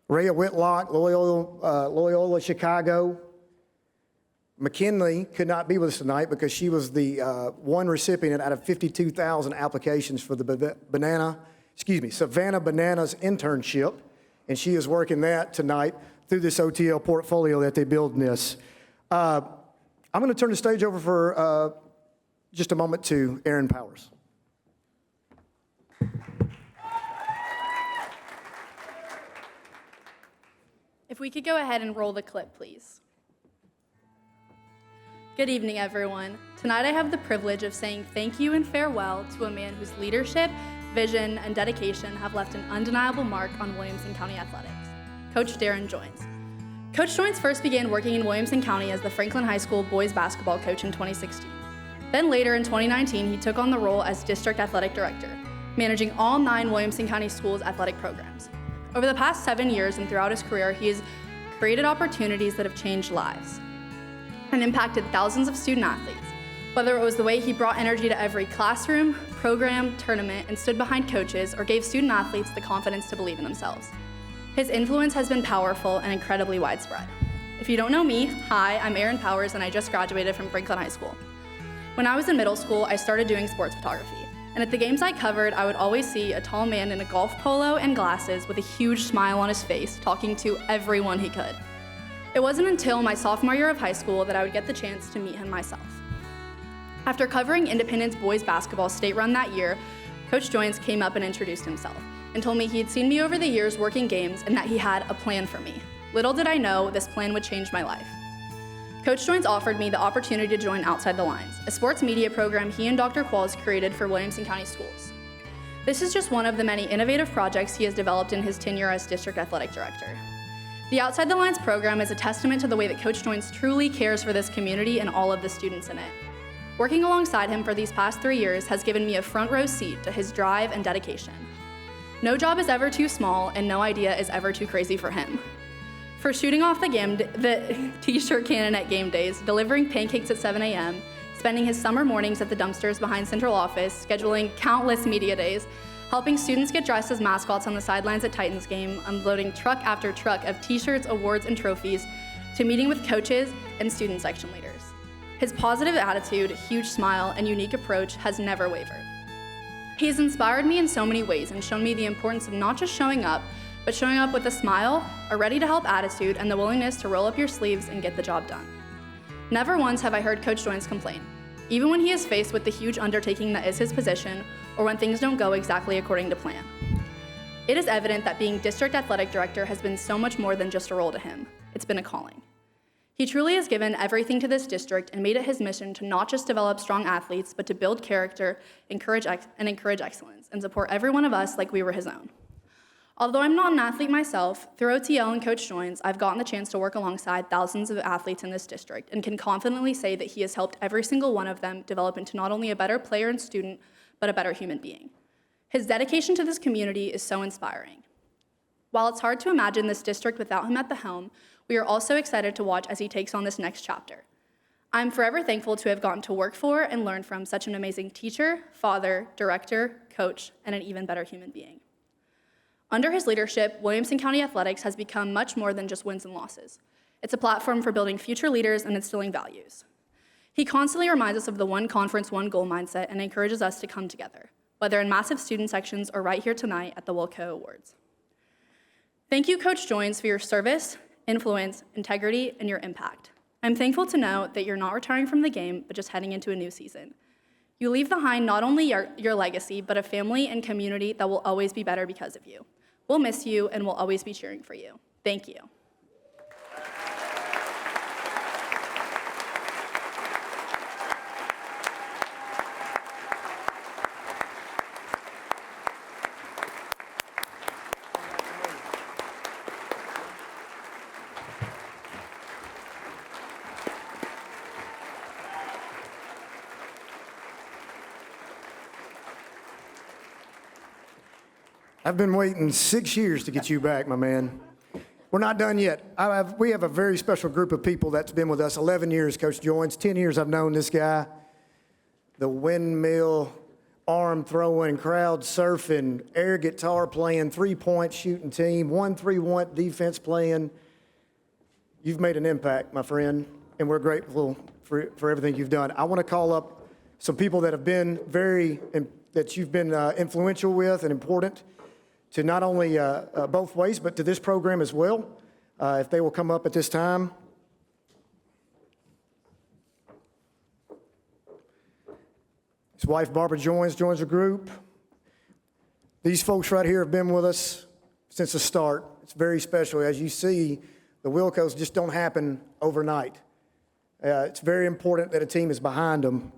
Rhea Whitlock, Loyola Chicago. McKinley could not be with us tonight because she was the one recipient out of 52,000 applications for the Savannah Bananas internship, and she is working that tonight through this OTL portfolio that they build in this. I'm going to turn the stage over for just a moment to Aaron Powers. If we could go ahead and roll the clip, please. Good evening, everyone. Tonight I have the privilege of saying thank you and farewell to a man whose leadership, vision, and dedication have left an undeniable mark on Williamson County athletics, Coach Darren Joins. Coach Joins first began working in Williamson County as the Franklin High School boys basketball coach in 2016. Then later in 2019, he took on the role as district athletic director, managing all 9 Williamson County schools' athletic programs. Over the past 7 years and throughout his career, he has created opportunities that have changed lives and impacted thousands of student athletes, whether it was the way he brought energy to every classroom, program, tournament, and stood behind coaches, or gave student athletes the confidence to believe in themselves. His influence has been powerful and incredibly widespread. If you don't know me, hi, I'm Aaron Powers, and I just graduated from Franklin High School. When I was in middle school, I started doing sports photography, and at the games I covered, I would always see a tall man in a golf polo and glasses with a huge smile on his face, talking to everyone he could. It wasn't until my sophomore year of high school that I would get the chance to meet him myself. After covering Independence boys basketball state run that year, Coach Joins came up and introduced himself and told me he had seen me over the years working games and that he had a plan for me. Little did I know this plan would change my life. Coach Joins offered me the opportunity to join Outside the Lines, a sports media program he and Dr. Qualls created for Williamson County schools. This is just one of the many innovative projects he has developed in his tenure as district athletic director. The Outside the Lines program is a testament to the way that Coach Joins truly cares for this community and all of the students in it. Working alongside him for these past 3 years has given me a front row seat to his drive and dedication. No job is ever too small, and no idea is ever too crazy for him. For shooting off the t-shirt cannon at game days, delivering pancakes at 7 a.m., spending his summer mornings at the dumpsters behind central office, scheduling countless media days, helping students get dressed as mascots on the sidelines at Titans game, unloading truck after truck of t-shirts, awards, and trophies, to meeting with coaches and student section leaders. His positive attitude, huge smile, and unique approach has never wavered. He has inspired me in so many ways and shown me the importance of not just showing up, but showing up with a smile, a ready-to-help attitude, and the willingness to roll up your sleeves and get the job done. Never once have I heard Coach Joins complain, even when he is faced with the huge undertaking that is his position, or when things don't go exactly according to plan. It is evident that being district athletic director has been so much more than just a role to him. It's been a calling. He truly has given everything to this district and made it his mission to not just develop strong athletes, but to build character, encourage excellence, and support every one of us like we were his own. Although I'm not an athlete myself, through OTL and Coach Joins, I've gotten the chance to work alongside thousands of athletes in this district and can confidently say that he has helped every single one of them develop into not only a better player and student, but a better human being. His dedication to this community is so inspiring. While it's hard to imagine this district without him at the helm, we are also excited to watch as he takes on this next chapter. I'm forever thankful to have gotten to work for and learn from such an amazing teacher, father, director, coach, and an even better human being. Under his leadership, Williamson County Athletics has become much more than just wins and losses. It's a platform for building future leaders and instilling values. He constantly reminds us of the one conference, one goal mindset and encourages us to come together, whether in massive student sections or right here tonight at the WILLCO Awards. Thank you, Coach Joins, for your service, influence, integrity, and your impact. I'm thankful to know that you're not retiring from the game, but just heading into a new season. You leave behind not only your legacy, but a family and community that will always be better because of you. We'll miss you, and we'll always be cheering for you. Thank you. I've been waiting 6 years to get you back, my man. We're not done yet. We have a very special group of people that's been with us 11 years, Coach Joins. 10 years I've known this guy. The windmill, arm throwing, crowd surfing, air guitar playing, three-point shooting team, 1-3-1 defense playing. You've made an impact, my friend, and we're grateful for everything you've done. I want to call up some people that have been that you've been influential with and important to not only both ways, but to this program as well. If they will come up at this time. His wife, Barbara joins the group. These folks right here have been with us since the start. It's very special. As you see, the WILLCOs just don't happen overnight. It's very important that a team is behind them.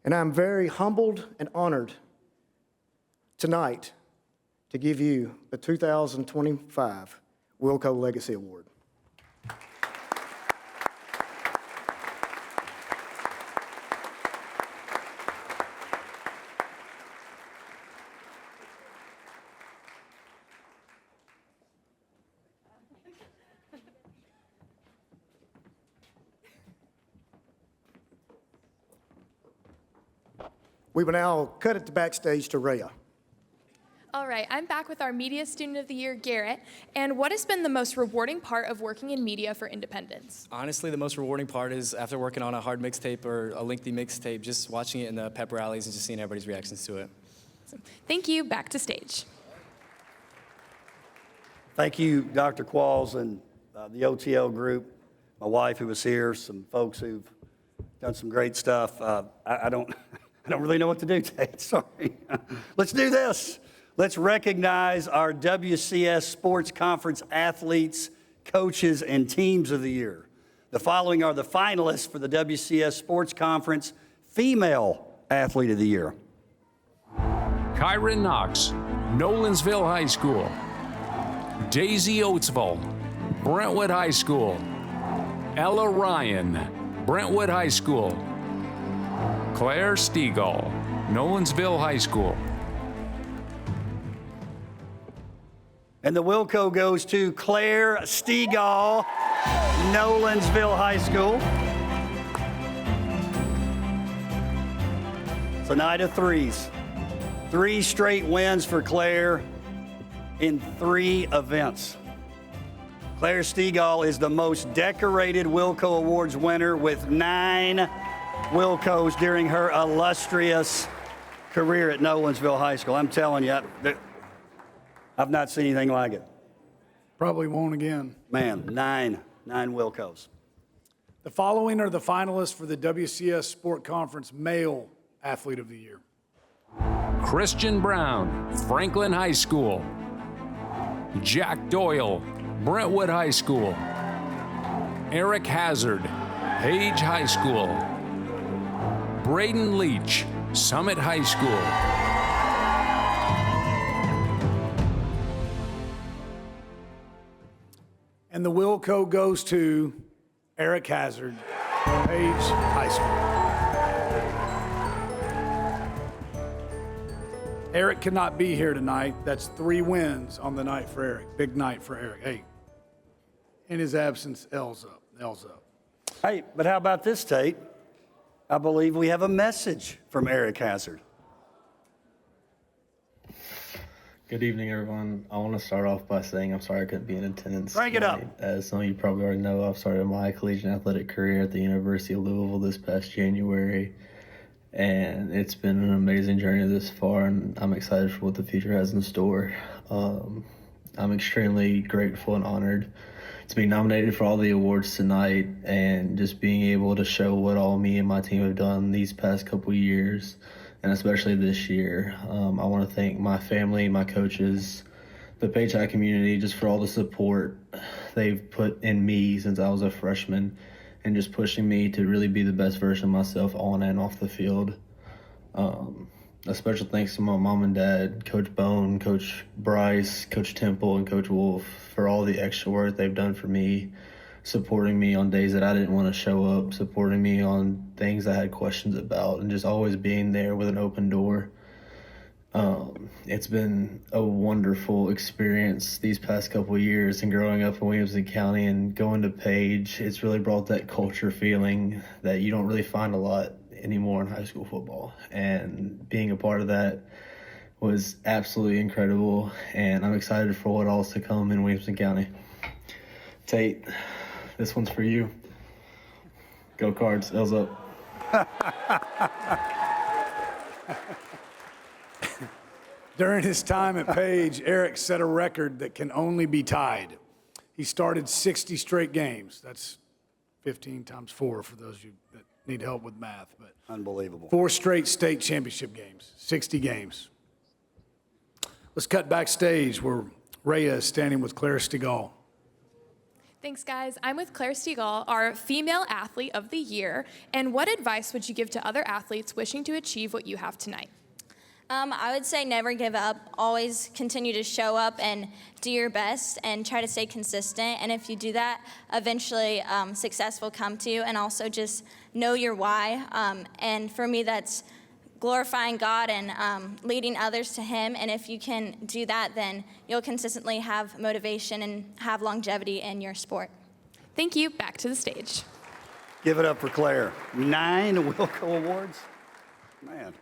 And I'm very humbled and honored tonight to give you the 2025 WILLCO Legacy Award. We will now cut it to backstage to Rhea. All right, I'm back with our Media Student of the Year, Garrett. And what has been the most rewarding part of working in media for Independence? Honestly, the most rewarding part is after working on a hard mixtape or a lengthy mixtape, just watching it in the pep rallies and just seeing everybody's reactions to it. Awesome. Thank you. Back to stage. Thank you, Dr. Qualls and the OTL group, my wife who was here, some folks who've done some great stuff. I don't really know what to do today. Sorry. Let's do this. Let's recognize our WCS Sports Conference athletes, coaches, and teams of the year. The following are the finalists for the WCS Sports Conference Female Athlete of the Year. Kyron Knox, Nolensville High School. Daisy Oatsville, Brentwood High School. Ella Ryan, Brentwood High School. Claire Stegall, Nolensville High School. And the WILLCO goes to Claire Stegall, Nolensville High School. It's a night of threes. 3 straight wins for Claire in 3 events. Claire Stegall is the most decorated WILLCO Awards winner with 9 WILLCOs during her illustrious career at Nolensville High School. I'm telling you, I've not seen anything like it. Probably won't again. Man, 9 WILLCOs. The following are the finalists for the WCS Sport Conference Male Athlete of the Year. Christian Brown, Franklin High School. Jack Doyle, Brentwood High School. Eric Hazard, Page High School. Braden Leach, Summit High School. And the WILLCO goes to Eric Hazard, Page High School. Eric cannot be here tonight. That's 3 wins on the night for Eric. Big night for Eric. Hey, in his absence, L's up. L's up. Hey, but how about this, Tate? I believe we have a message from Eric Hazard. Good evening, everyone. I want to start off by saying I'm sorry I couldn't be in attendance. Crank it up. tonight. As some of you probably already know, I've started my collegiate athletic career at the University of Louisville this past January, and it's been an amazing journey this far, and I'm excited for what the future has in store. I'm extremely grateful and honored to be nominated for all the awards tonight, and just being able to show what all me and my team have done these past couple years, and especially this year. I want to thank my family, my coaches, the Page High community, just for all the support they've put in me since I was a freshman, and just pushing me to really be the best version of myself on and off the field. A special thanks to my mom and dad, Coach Bone, Coach Bryce, Coach Temple, and Coach Wolf for all the extra work they've done for me, supporting me on days that I didn't want to show up, supporting me on things I had questions about, and just always being there with an open door. It's been a wonderful experience these past couple of years, and growing up in Williamson County and going to Page, it's really brought that culture feeling that you don't really find a lot anymore in high school football. And being a part of that was absolutely incredible, and I'm excited for what all's to come in Williamson County. Tate, this one's for you. Go Cards, L's up. During his time at Page, Eric set a record that can only be tied. He started 60 straight games. That's 15 times 4 for those of you that need help with math. But unbelievable. 4 straight state championship games, 60 games. Let's cut backstage where Rhea is standing with Claire Stigall. Thanks, guys. I'm with Claire Stigall, our Female Athlete of the Year. And what advice would you give to other athletes wishing to achieve what you have tonight? I would say never give up. Always continue to show up and do your best and try to stay consistent. And if you do that, eventually success will come to you. And also just know your why. And for me, that's glorifying God and leading others to Him. And if you can do that, then you'll consistently have motivation and have longevity in your sport. Thank you. Back to the stage. Give it up for Claire. 9 WILLCO Awards. Man,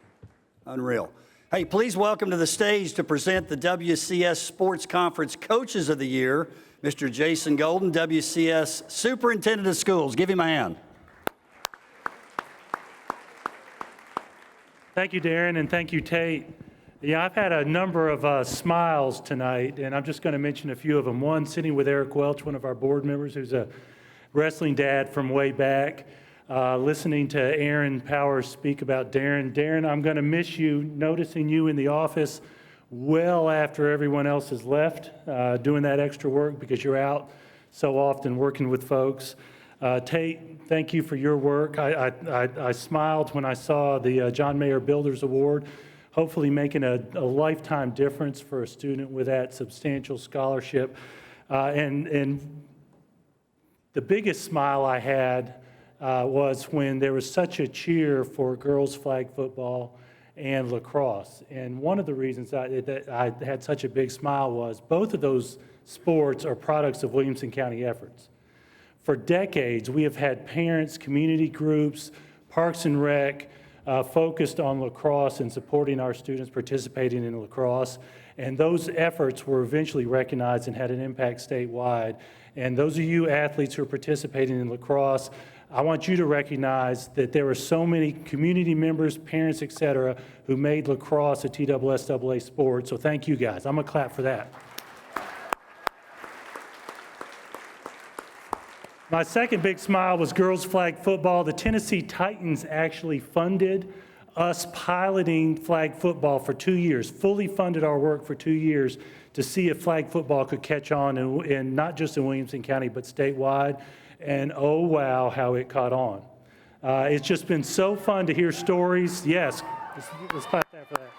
unreal. Hey, please welcome to the stage to present the WCS Sports Conference Coaches of the Year, Mr. Jason Golden, WCS Superintendent of Schools. Give him a hand. Thank you, Darren, and thank you, Tate. Yeah, I've had a number of smiles tonight, and I'm just going to mention a few of them. One, sitting with Eric Welch, one of our board members, who's a wrestling dad from way back. Listening to Aaron Powers speak about Darren. Darren, I'm going to miss you, noticing you in the office well after everyone else has left, doing that extra work because you're out so often working with folks. Tate, thank you for your work. I smiled when I saw the John Mayer Builders Award, hopefully making a lifetime difference for a student with that substantial scholarship. And the biggest smile I had was when there was such a cheer for girls flag football and lacrosse. And one of the reasons that I had such a big smile was both of those sports are products of Williamson County efforts. For decades, we have had parents, community groups, Parks and Rec focused on lacrosse and supporting our students participating in lacrosse. And those efforts were eventually recognized and had an impact statewide. And those of you athletes who are participating in lacrosse, I want you to recognize that there are so many community members, parents, et cetera, who made lacrosse a TSSAA sport. So thank you guys. I'm going to clap for that. My second big smile was girls flag football. The Tennessee Titans actually funded us piloting flag football for 2 years, fully funded our work for 2 years to see if flag football could catch on, and not just in Williamson County, but statewide. and oh wow, how it caught on. It's just been so fun to hear stories. Yes, let's clap that for that.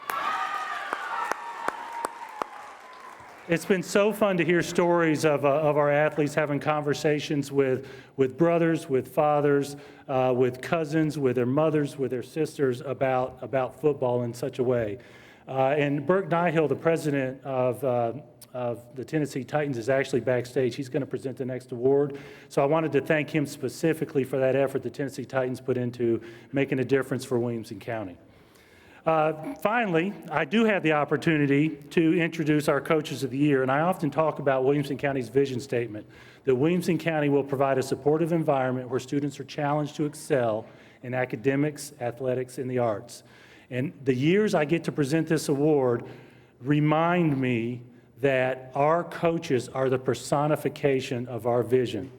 It's been so fun to hear stories of our athletes having conversations with brothers, with fathers, with cousins, with their mothers, with their sisters about football in such a way. And Burke Nihill, the president of the Tennessee Titans, is actually backstage. He's going to present the next award. So I wanted to thank him specifically for that effort the Tennessee Titans put into making a difference for Williamson County. Finally, I do have the opportunity to introduce our Coaches of the Year, and I often talk about Williamson County's vision statement, that Williamson County will provide a supportive environment where students are challenged to excel in academics, athletics, and the arts. And the years I get to present this award remind me that our coaches are the personification of our vision,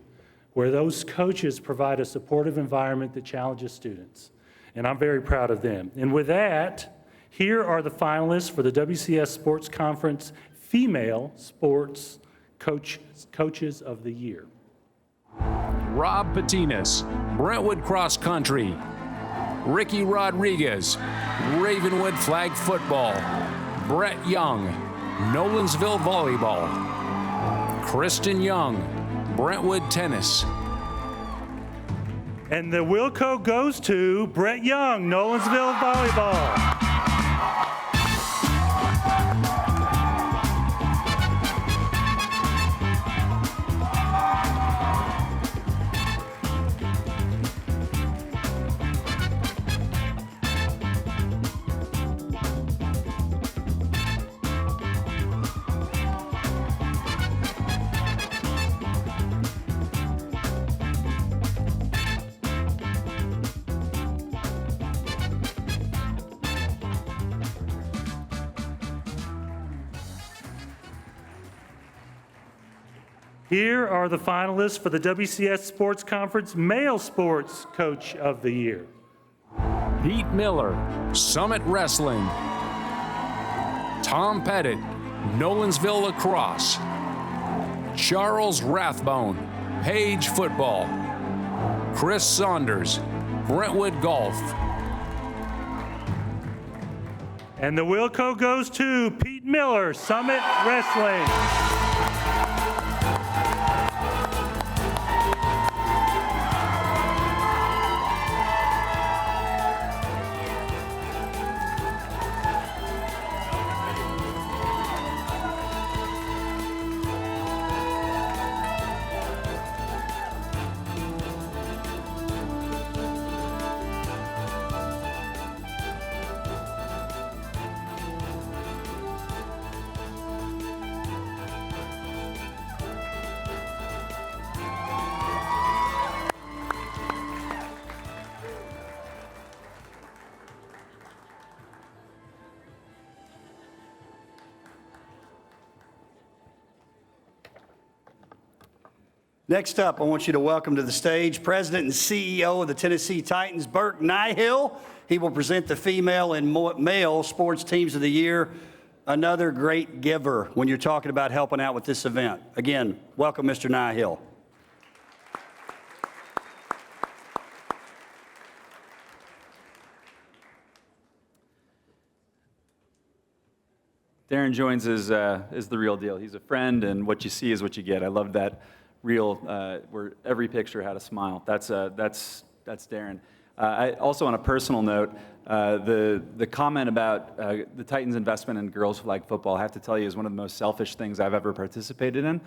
where those coaches provide a supportive environment that challenges students. And I'm very proud of them. And with that, here are the finalists for the WCS Sports Conference Female Sports Coaches of the Year. Rob Patinas, Brentwood Cross Country. Ricky Rodriguez, Ravenwood Flag Football. Brett Young, Nolensville Volleyball. Kristen Young, Brentwood Tennis. And the WILLCO goes to Brett Young, Nolensville Volleyball. Here are the finalists for the WCS Sports Conference Male Sports Coach of the Year. Pete Miller, Summit Wrestling. Tom Pettit, Nolensville Lacrosse. Charles Rathbone, Page Football. Chris Saunders, Brentwood Golf. And the WILLCO goes to Pete Miller, Summit Wrestling. Next up, I want you to welcome to the stage President and CEO of the Tennessee Titans, Burke Nihill. He will present the female and male sports teams of the year. Another great giver when you're talking about helping out with this event. Again, welcome, Mr. Nihill. Darren Joins is the real deal. He's a friend, and what you see is what you get. I love that real, where every picture had a smile. That's Darren. Also, on a personal note, the comment about the Titans' investment in girls flag football, I have to tell you, is one of the most selfish things I've ever participated in.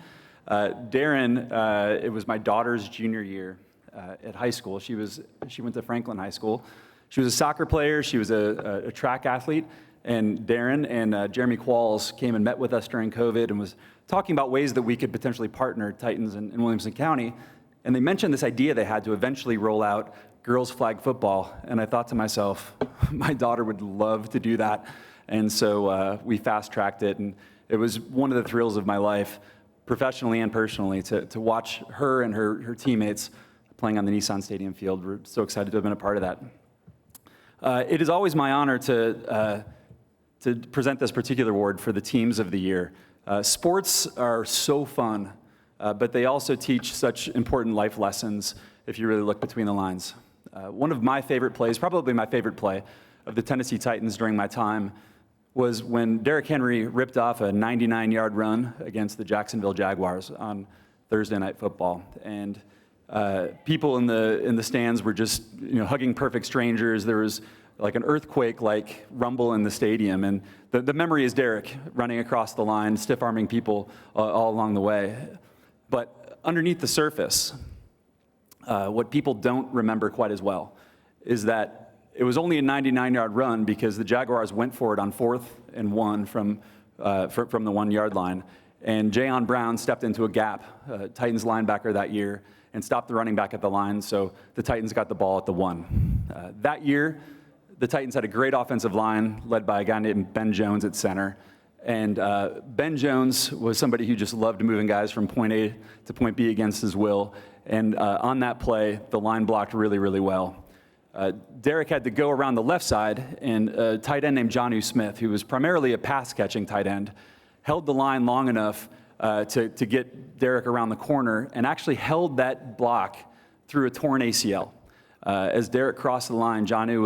Darren, it was my daughter's junior year at high school. She went to Franklin High School. She was a soccer player. She was a track athlete. And Darren and Jeremy Qualls came and met with us during COVID and was talking about ways that we could potentially partner Titans in Williamson County. And they mentioned this idea they had to eventually roll out girls flag football. And I thought to myself, my daughter would love to do that. And so we fast-tracked it. And it was one of the thrills of my life, professionally and personally, to watch her and her teammates playing on the Nissan Stadium field. We're so excited to have been a part of that. It is always my honor to present this particular award for the teams of the year. Sports are so fun. but they also teach such important life lessons if you really look between the lines. One of my favorite plays, probably my favorite play of the Tennessee Titans during my time, was when Derrick Henry ripped off a 99-yard run against the Jacksonville Jaguars on Thursday Night Football. And people in the stands were just hugging perfect strangers. There was like an earthquake-like rumble in the stadium. And the memory is Derrick running across the line, stiff-arming people all along the way. But underneath the surface, what people don't remember quite as well is that it was only a 99-yard run because the Jaguars went for it on 4th and 1 from the 1-yard line. And Jayon Brown stepped into a gap, Titans linebacker that year, and stopped the running back at the line, so the Titans got the ball at the 1. That year, the Titans had a great offensive line led by a guy named Ben Jones at center. And Ben Jones was somebody who just loved moving guys from point A to point B against his will. And on that play, the line blocked really, really well. Derrick had to go around the left side, and a tight end named Jonnu Smith, who was primarily a pass-catching tight end, held the line long enough to get Derrick around the corner and actually held that block through a torn ACL. As Derrick crossed the line, Jonnu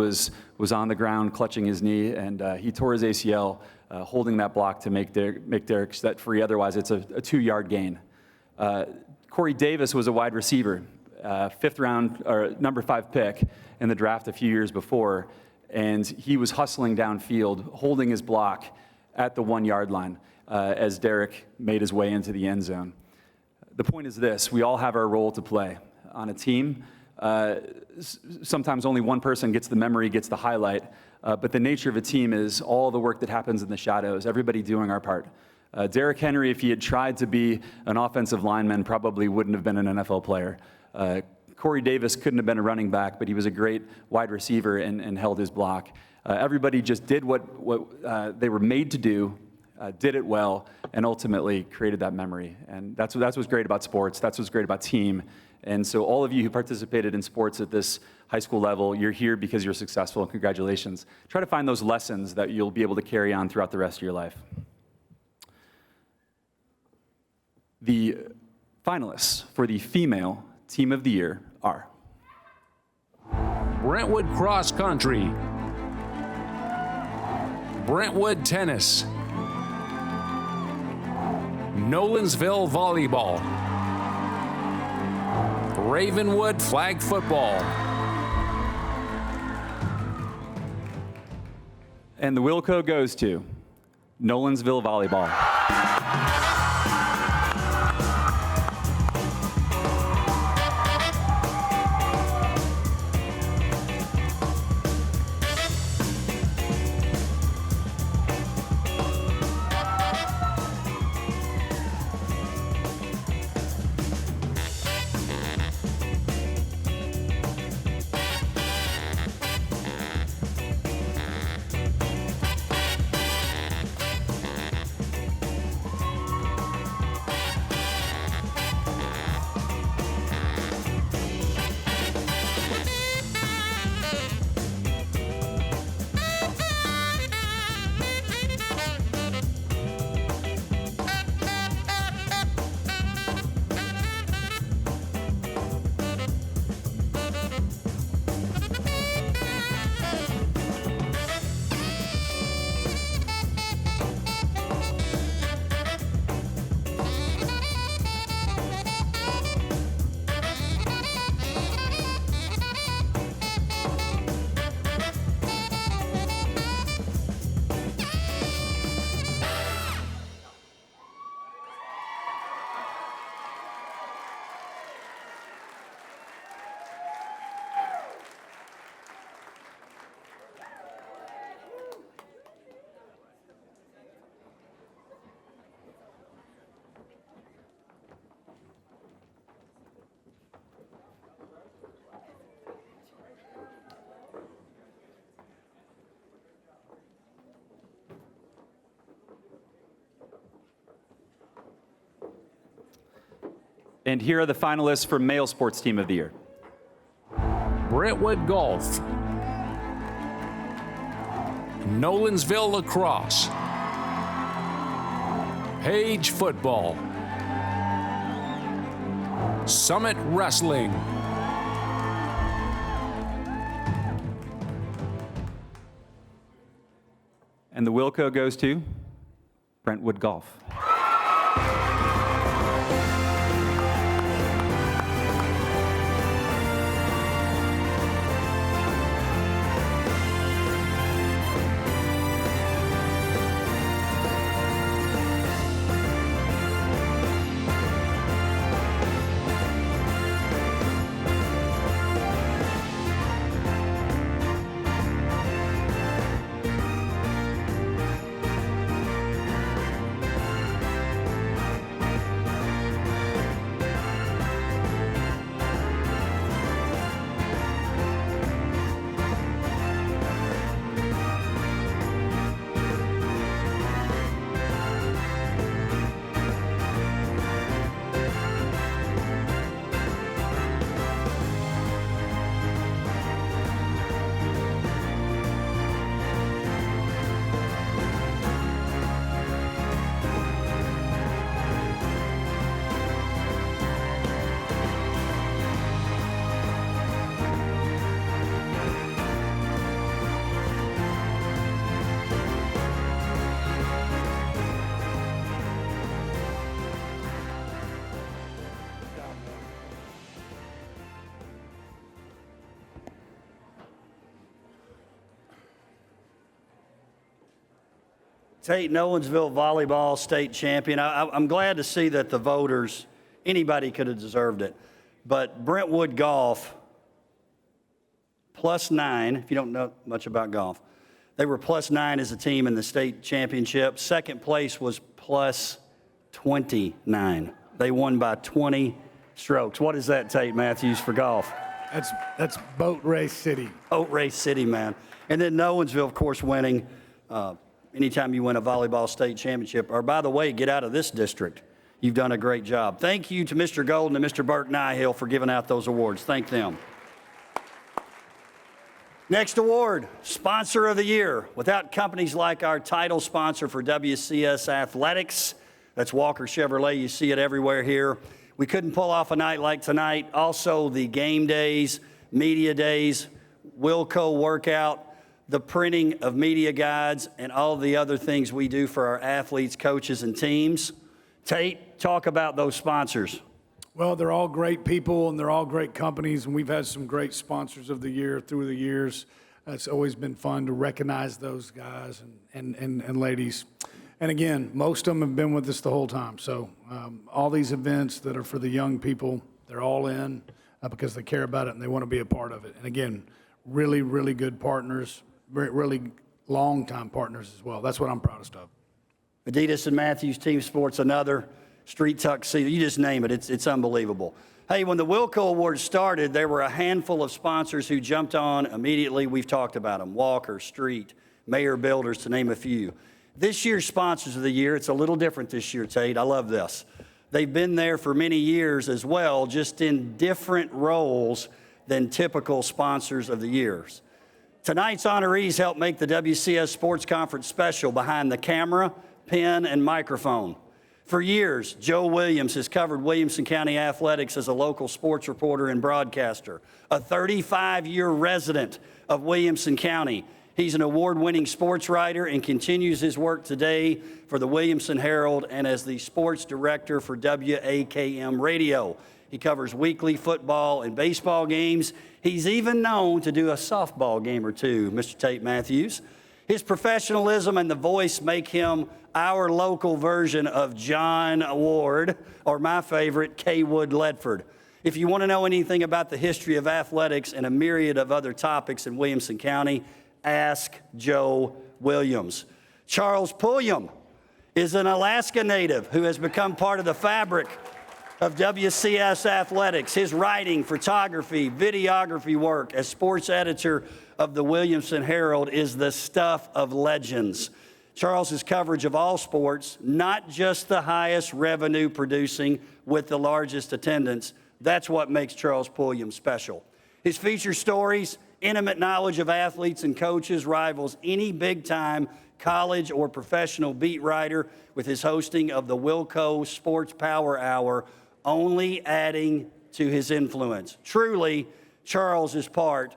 was on the ground clutching his knee, and he tore his ACL, holding that block to make Derrick set free. Otherwise, it's a 2-yard gain. Corey Davis was a wide receiver, 5th round, or number 5 pick in the draft a few years before, and he was hustling downfield, holding his block at the 1-yard line as Derrick made his way into the end zone. The point is this: we all have our role to play on a team. Sometimes only one person gets the memory, gets the highlight, but the nature of a team is all the work that happens in the shadows, everybody doing our part. Derrick Henry, if he had tried to be an offensive lineman, probably wouldn't have been an NFL player. Corey Davis couldn't have been a running back, but he was a great wide receiver and held his block. Everybody just did what they were made to do, did it well, and ultimately created that memory. And that's what's great about sports. That's what's great about team. And so all of you who participated in sports at this high school level, you're here because you're successful, and congratulations. Try to find those lessons that you'll be able to carry on throughout the rest of your life. The finalists for the female Team of the Year are Brentwood Cross Country, Brentwood Tennis, Nolensville Volleyball, Ravenwood Flag Football. And the WILLCO goes to Nolensville Volleyball. And here are the finalists for Male Sports Team of the Year. Brentwood Golf, Nolensville Lacrosse, Page Football, Summit Wrestling. And the WILLCO goes to Brentwood Golf. Tate, Nolensville volleyball state champion. I'm glad to see that the voters, anybody could have deserved it, but Brentwood Golf, +9, if you don't know much about golf, they were +9 as a team in the state championship. Second place was +29. They won by 20 strokes. What is that, Tate Matthews, for golf? That's Boat Race City. Boat Race City, man. And then Nolensville, of course, winning. Anytime you win a volleyball state championship, or by the way, get out of this district, you've done a great job. Thank you to Mr. Golden and Mr. Burke Nihill for giving out those awards. Thank them. Next award, Sponsor of the Year. Without companies like our title sponsor for WCS Athletics, that's Walker Chevrolet, you see it everywhere here, we couldn't pull off a night like tonight. Also, the game days, media days, WILLCO workout, the printing of media guides, and all the other things we do for our athletes, coaches, and teams. Tate, talk about those sponsors. Well, they're all great people, and they're all great companies, and we've had some great sponsors of the year through the years. It's always been fun to recognize those guys and ladies. And again, most of them have been with us the whole time. So all these events that are for the young people, they're all in because they care about it and they want to be a part of it. And again, really, really good partners. Really long-time partners as well. That's what I'm proudest of. Adidas and Matthews Team Sports, another street tuxedo. You just name it. It's unbelievable. Hey, when the WILLCO Awards started, there were a handful of sponsors who jumped on immediately. We've talked about them. Walker, Street, Mayer Builders, to name a few. This year's Sponsors of the Year, it's a little different this year, Tate. I love this. They've been there for many years as well, just in different roles than typical Sponsors of the Years. Tonight's honorees helped make the WCS Sports Conference special behind the camera, pen, and microphone. For years, Joe Williams has covered Williamson County athletics as a local sports reporter and broadcaster. A 35-year resident of Williamson County, he's an award-winning sports writer and continues his work today for the Williamson Herald and as the sports director for WAKM Radio. He covers weekly football and baseball games. He's even known to do a softball game or two, Mr. Tate Matthews. His professionalism and the voice make him our local version of John Ward, or my favorite, K. Wood Ledford. If you want to know anything about the history of athletics and a myriad of other topics in Williamson County, ask Joe Williams. Charles Pulliam is an Alaska native who has become part of the fabric of WCS Athletics. His writing, photography, videography work as sports editor of the Williamson Herald is the stuff of legends. Charles's coverage of all sports, not just the highest revenue producing with the largest attendance, that's what makes Charles Pulliam special. His feature stories, intimate knowledge of athletes and coaches rivals any big-time college or professional beat writer with his hosting of the WILLCO Sports Power Hour only adding to his influence. Truly, Charles is part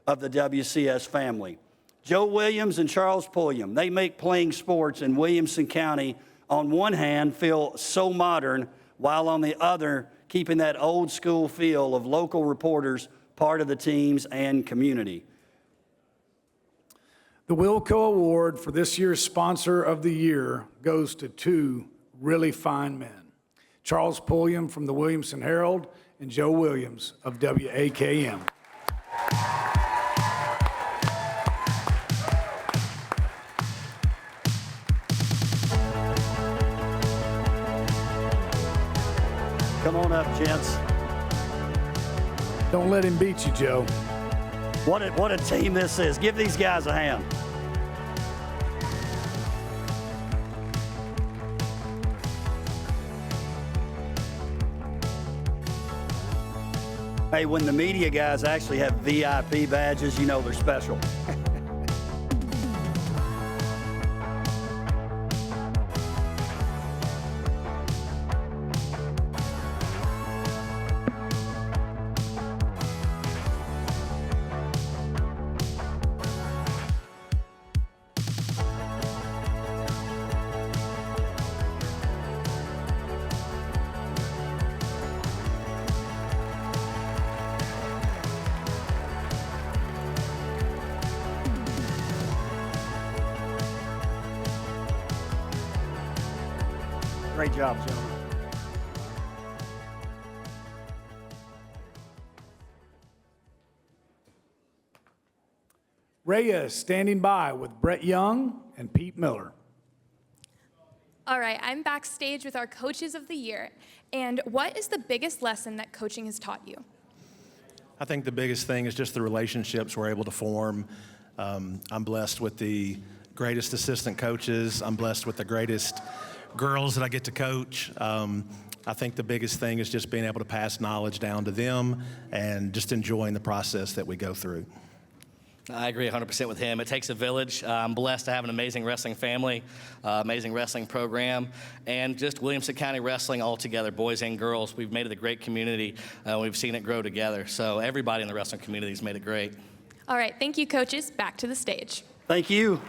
of the WCS family. Joe Williams and Charles Pulliam, they make playing sports in Williamson County, on one hand, feel so modern, while on the other, keeping that old school feel of local reporters part of the teams and community. The WILLCO Award for this year's Sponsor of the Year goes to two really fine men, Charles Pulliam from the Williamson Herald and Joe Williams of WAKM. Come on up, gents. Don't let him beat you, Joe. What a team this is. Give these guys a hand. Hey, when the media guys actually have VIP badges, you know they're special. Great job, gentlemen. Rhea is standing by with Brett Young and Pete Miller. All right, I'm backstage with our Coaches of the Year. And what is the biggest lesson that coaching has taught you? I think the biggest thing is just the relationships we're able to form. I'm blessed with the greatest assistant coaches. I'm blessed with the greatest girls that I get to coach. I think the biggest thing is just being able to pass knowledge down to them and just enjoying the process that we go through. I agree 100% with him. It takes a village. I'm blessed to have an amazing wrestling family, amazing wrestling program, and just Williamson County wrestling all together, boys and girls. We've made it a great community. We've seen it grow together. So everybody in the wrestling community has made it great. All right, thank you, coaches. Back to the stage. Thank you.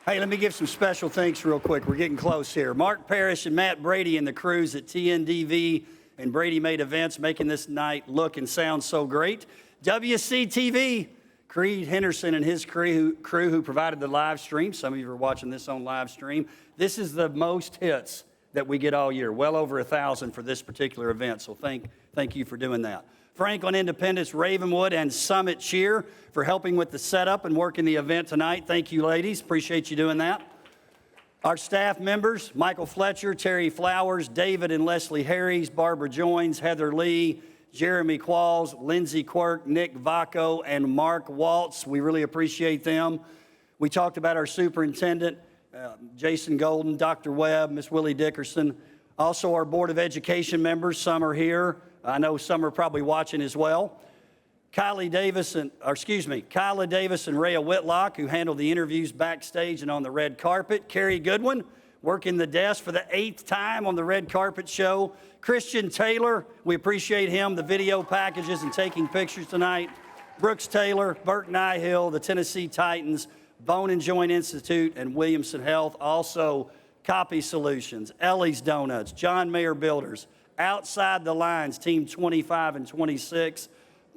Hey, let me give some special thanks real quick. We're getting close here. Mark Parrish and Matt Brady and the crews at TNDV and Brady Made Events making this night look and sound so great. WCTV, Creed Henderson and his crew who provided the live stream. Some of you are watching this on live stream. This is the most hits that we get all year, well over 1,000 for this particular event. So thank you for doing that. Franklin Independence, Ravenwood, and Summit Cheer for helping with the setup and working the event tonight. Thank you, ladies. Appreciate you doing that. Our staff members, Michael Fletcher, Terry Flowers, David and Leslie Harries, Barbara Joins, Heather Lee, Jeremy Qualls, Lindsay Quirk, Nick Vacco, and Mark Waltz. We really appreciate them. We talked about our superintendent, Jason Golden, Dr. Webb, Miss Willie Dickerson. Also our Board of Education members, some are here. I know some are probably watching as well. Kyla Davis and Rhea Whitlock, who handled the interviews backstage and on the red carpet. Carrie Goodwin, working the desk for the 8th time on the red carpet show. Christian Taylor, we appreciate him, the video packages and taking pictures tonight. Brooks Taylor, Burt Nyhill, the Tennessee Titans, Bone and Joint Institute, and Williamson Health. Also, Copy Solutions, Ellie's Donuts, John Mayer Builders, Outside the Lines, Team 25 and 26,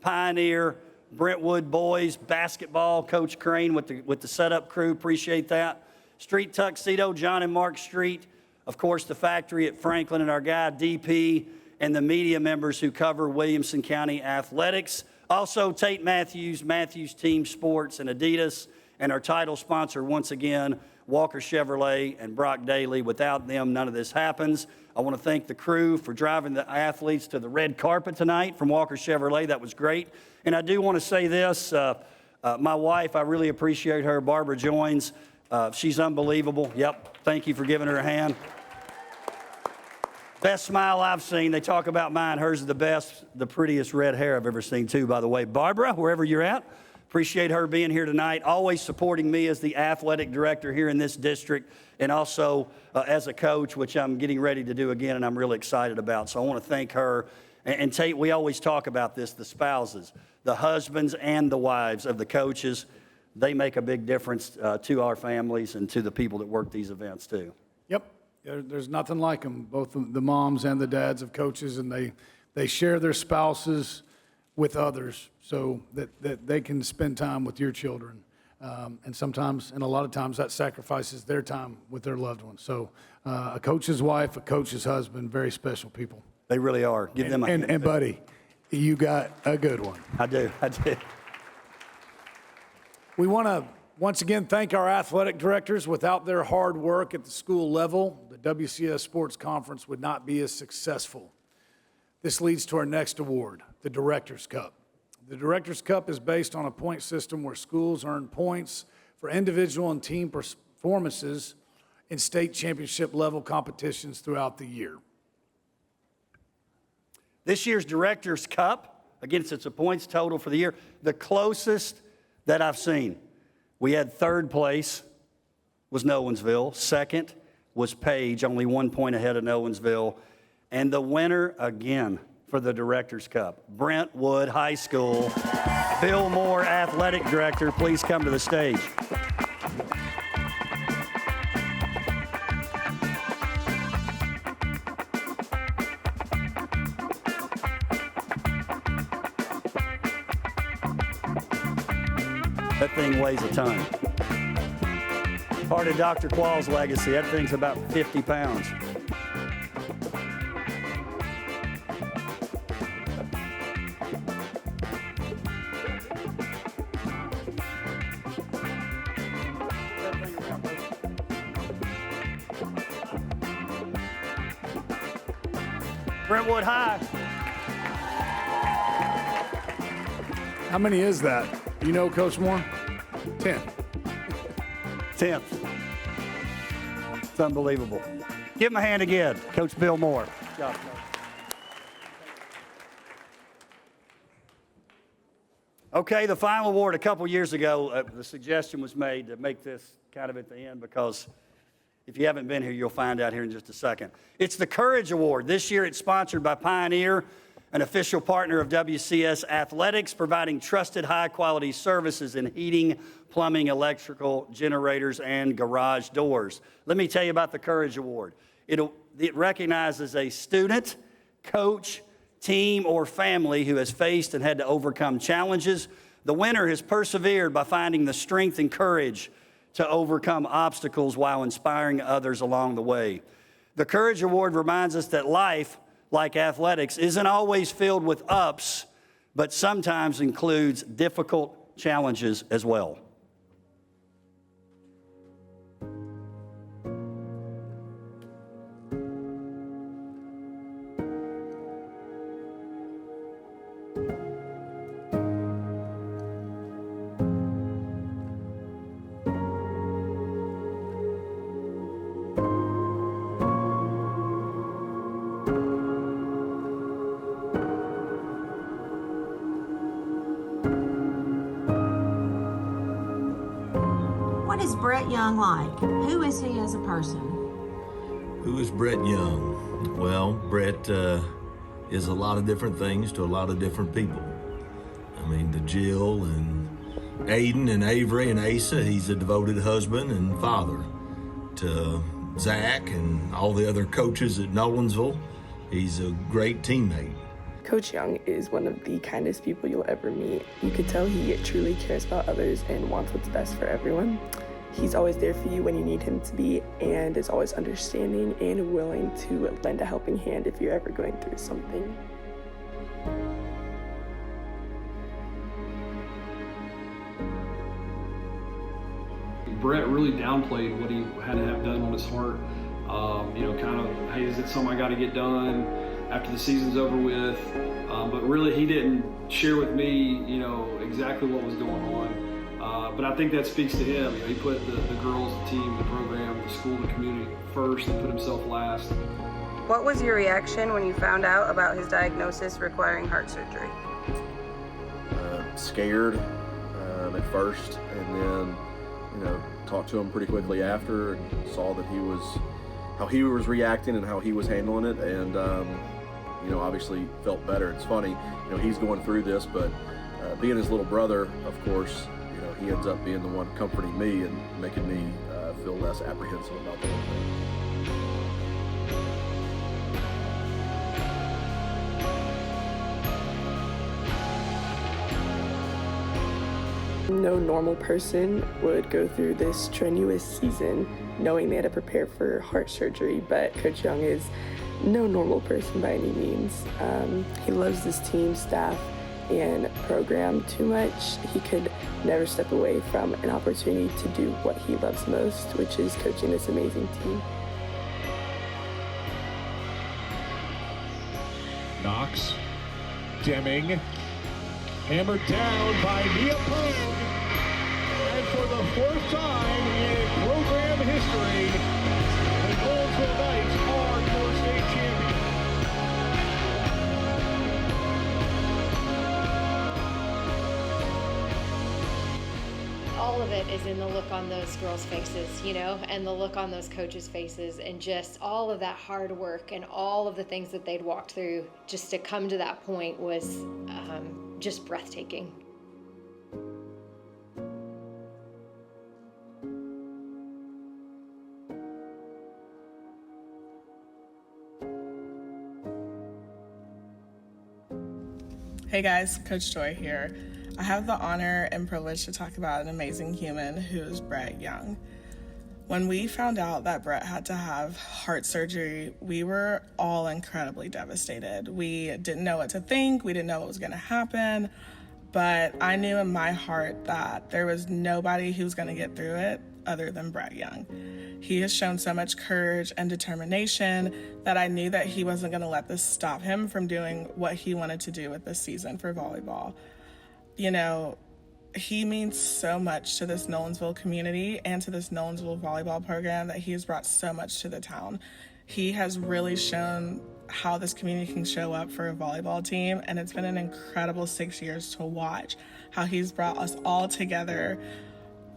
Pioneer, Brentwood Boys, Basketball, Coach Crane with the setup crew, appreciate that. Street Tuxedo, John and Mark Street, of course, the factory at Franklin, and our guy, DP, and the media members who cover Williamson County athletics. Also, Tate Matthews, Matthews Team Sports, and Adidas, and our title sponsor, once again, Walker Chevrolet and Brock Daly. Without them, none of this happens. I want to thank the crew for driving the athletes to the red carpet tonight from Walker Chevrolet. That was great. And I do want to say this, my wife, I really appreciate her, Barbara Joins. She's unbelievable. Yep, thank you for giving her a hand. Best smile I've seen. They talk about mine. Hers is the best, the prettiest red hair I've ever seen too, by the way. Barbara, wherever you're at, Appreciate her being here tonight, always supporting me as the athletic director here in this district, and also as a coach, which I'm getting ready to do again, and I'm really excited about. So I want to thank her. And Tate, we always talk about this, the spouses, the husbands and the wives of the coaches. They make a big difference to our families and to the people that work these events too. Yep, there's nothing like them, both the moms and the dads of coaches, and they share their spouses with others so that they can spend time with your children. And sometimes, and a lot of times, that sacrifices their time with their loved ones. So a coach's wife, a coach's husband, very special people. They really are. Give them a hand. And buddy, you got a good one. I do. We want to once again thank our athletic directors. Without their hard work at the school level, the WCS Sports Conference would not be as successful. This leads to our next award, the Director's Cup. The Director's Cup is based on a point system where schools earn points for individual and team performances in state championship level competitions throughout the year. This year's Director's Cup, again, it's a points total for the year, the closest that I've seen. We had third place was Nolensville. Second was Page, only 1 point ahead of Nolensville. And the winner, again, for the Director's Cup, Brentwood High School. Bill Moore, Athletic Director, please come to the stage. That thing weighs a ton. Part of Dr. Quall's legacy, that thing's about 50 pounds. Brentwood High. How many is that? You know, Coach Moore? 10. 10th. It's unbelievable. Give him a hand again, Coach Bill Moore. Good job, Coach. Okay, the final award a couple years ago, the suggestion was made to make this kind of at the end because if you haven't been here, you'll find out here in just a second. It's the Courage Award. This year it's sponsored by Pioneer, an official partner of WCS Athletics, providing trusted high-quality services in heating, plumbing, electrical, generators, and garage doors. Let me tell you about the Courage Award. It recognizes a student, coach, team, or family who has faced and had to overcome challenges. The winner has persevered by finding the strength and courage to overcome obstacles while inspiring others along the way. The Courage Award reminds us that life, like athletics, isn't always filled with ups, but sometimes includes difficult challenges as well. What is Brett Young like? Who is he as a person? Who is Brett Young? Well, Brett is a lot of different things to a lot of different people. I mean, to Jill and Aiden and Avery and Asa, he's a devoted husband and father. To Zach and all the other coaches at Nolensville, he's a great teammate. Coach Young is one of the kindest people you'll ever meet. You can tell he truly cares about others and wants what's best for everyone. He's always there for you when you need him to be and is always understanding and willing to lend a helping hand if you're ever going through something. Brett really downplayed what he had to have done on his heart. Kind of, hey, is it something I got to get done after the season's over with? But really, he didn't share with me, exactly what was going on. But I think that speaks to him. He put the girls, the team, the program, the school, the community first, and put himself last. What was your reaction when you found out about his diagnosis requiring heart surgery? Scared, at first, and then, you know, talked to him pretty quickly after and saw that how he was reacting and how he was handling it, and you know, obviously felt better. It's funny, you know, he's going through this, but being his little brother, of course, you know, he ends up being the one comforting me and making me feel less apprehensive about the whole thing. No normal person would go through this strenuous season knowing they had to prepare for heart surgery, but Coach Young is no normal person by any means. He loves this team, staff, and program too much. He could never step away from an opportunity to do what he loves most, which is coaching this amazing team. Knox, Deming, hammered down by Nia Pogue, and for the fourth time in program history, the Nolensville Knights are your state champions. All of it is in the look on those girls' faces, you know, and the look on those coaches' faces, and just all of that hard work and all of the things that they'd walked through just to come to that point was just breathtaking. Hey guys, Coach Joy here. I have the honor and privilege to talk about an amazing human who is Brett Young. When we found out that Brett had to have heart surgery, we were all incredibly devastated. We didn't know what to think, we didn't know what was gonna happen, but I knew in my heart that there was nobody who was gonna get through it other than Brett Young. He has shown so much courage and determination that I knew that he wasn't gonna let this stop him from doing what he wanted to do with this season for volleyball. You know, he means so much to this Nolensville community and to this Nolensville volleyball program that he has brought so much to the town. He has really shown how this community can show up for a volleyball team, and it's been an incredible 6 years to watch how he's brought us all together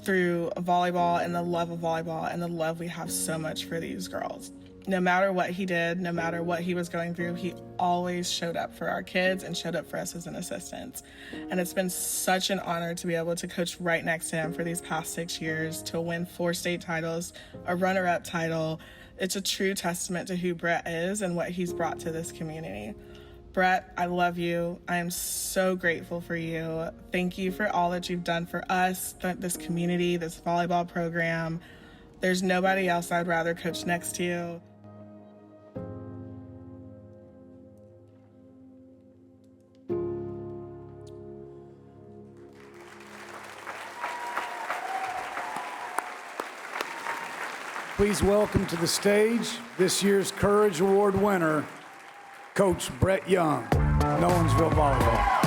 through volleyball and the love of volleyball and the love we have so much for these girls. No matter what he did, no matter what he was going through, he always showed up for our kids and showed up for us as an assistant. And it's been such an honor to be able to coach right next to him for these past 6 years, to win 4 state titles, a runner-up title. It's a true testament to who Brett is and what he's brought to this community. Brett, I love you. I am so grateful for you. Thank you for all that you've done for us, this community, this volleyball program. There's nobody else I'd rather coach next to you. Please welcome to the stage this year's Courage Award winner, Coach Brett Young, Nolensville Volleyball.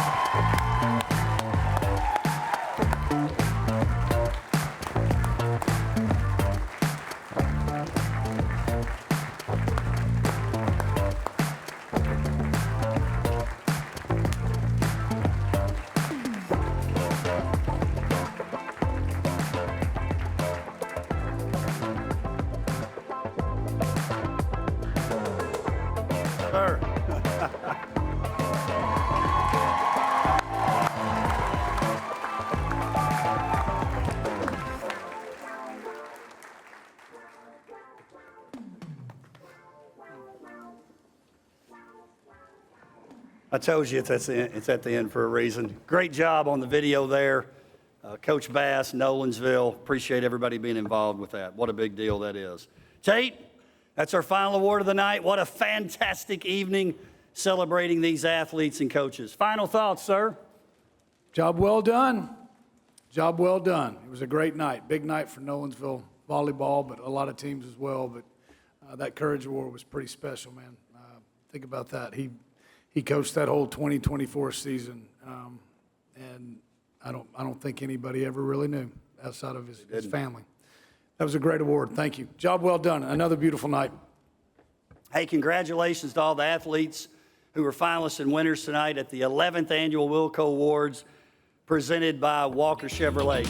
I told you it's at the end for a reason. Great job on the video there. Coach Bass, Nolensville, appreciate everybody being involved with that. What a big deal that is. Tate, that's our final award of the night. What a fantastic evening celebrating these athletes and coaches. Final thoughts, sir? Job well done. Job well done. It was a great night. Big night for Nolensville volleyball, but a lot of teams as well. But that Courage Award was pretty special, man. Think about that. He coached that whole 2024 season, and I don't think anybody ever really knew outside of his family. That was a great award. Thank you. Job well done. Another beautiful night. Hey, congratulations to all the athletes who were finalists and winners tonight at the 11th Annual WILLCO Awards. presented by Walker Chevrolet.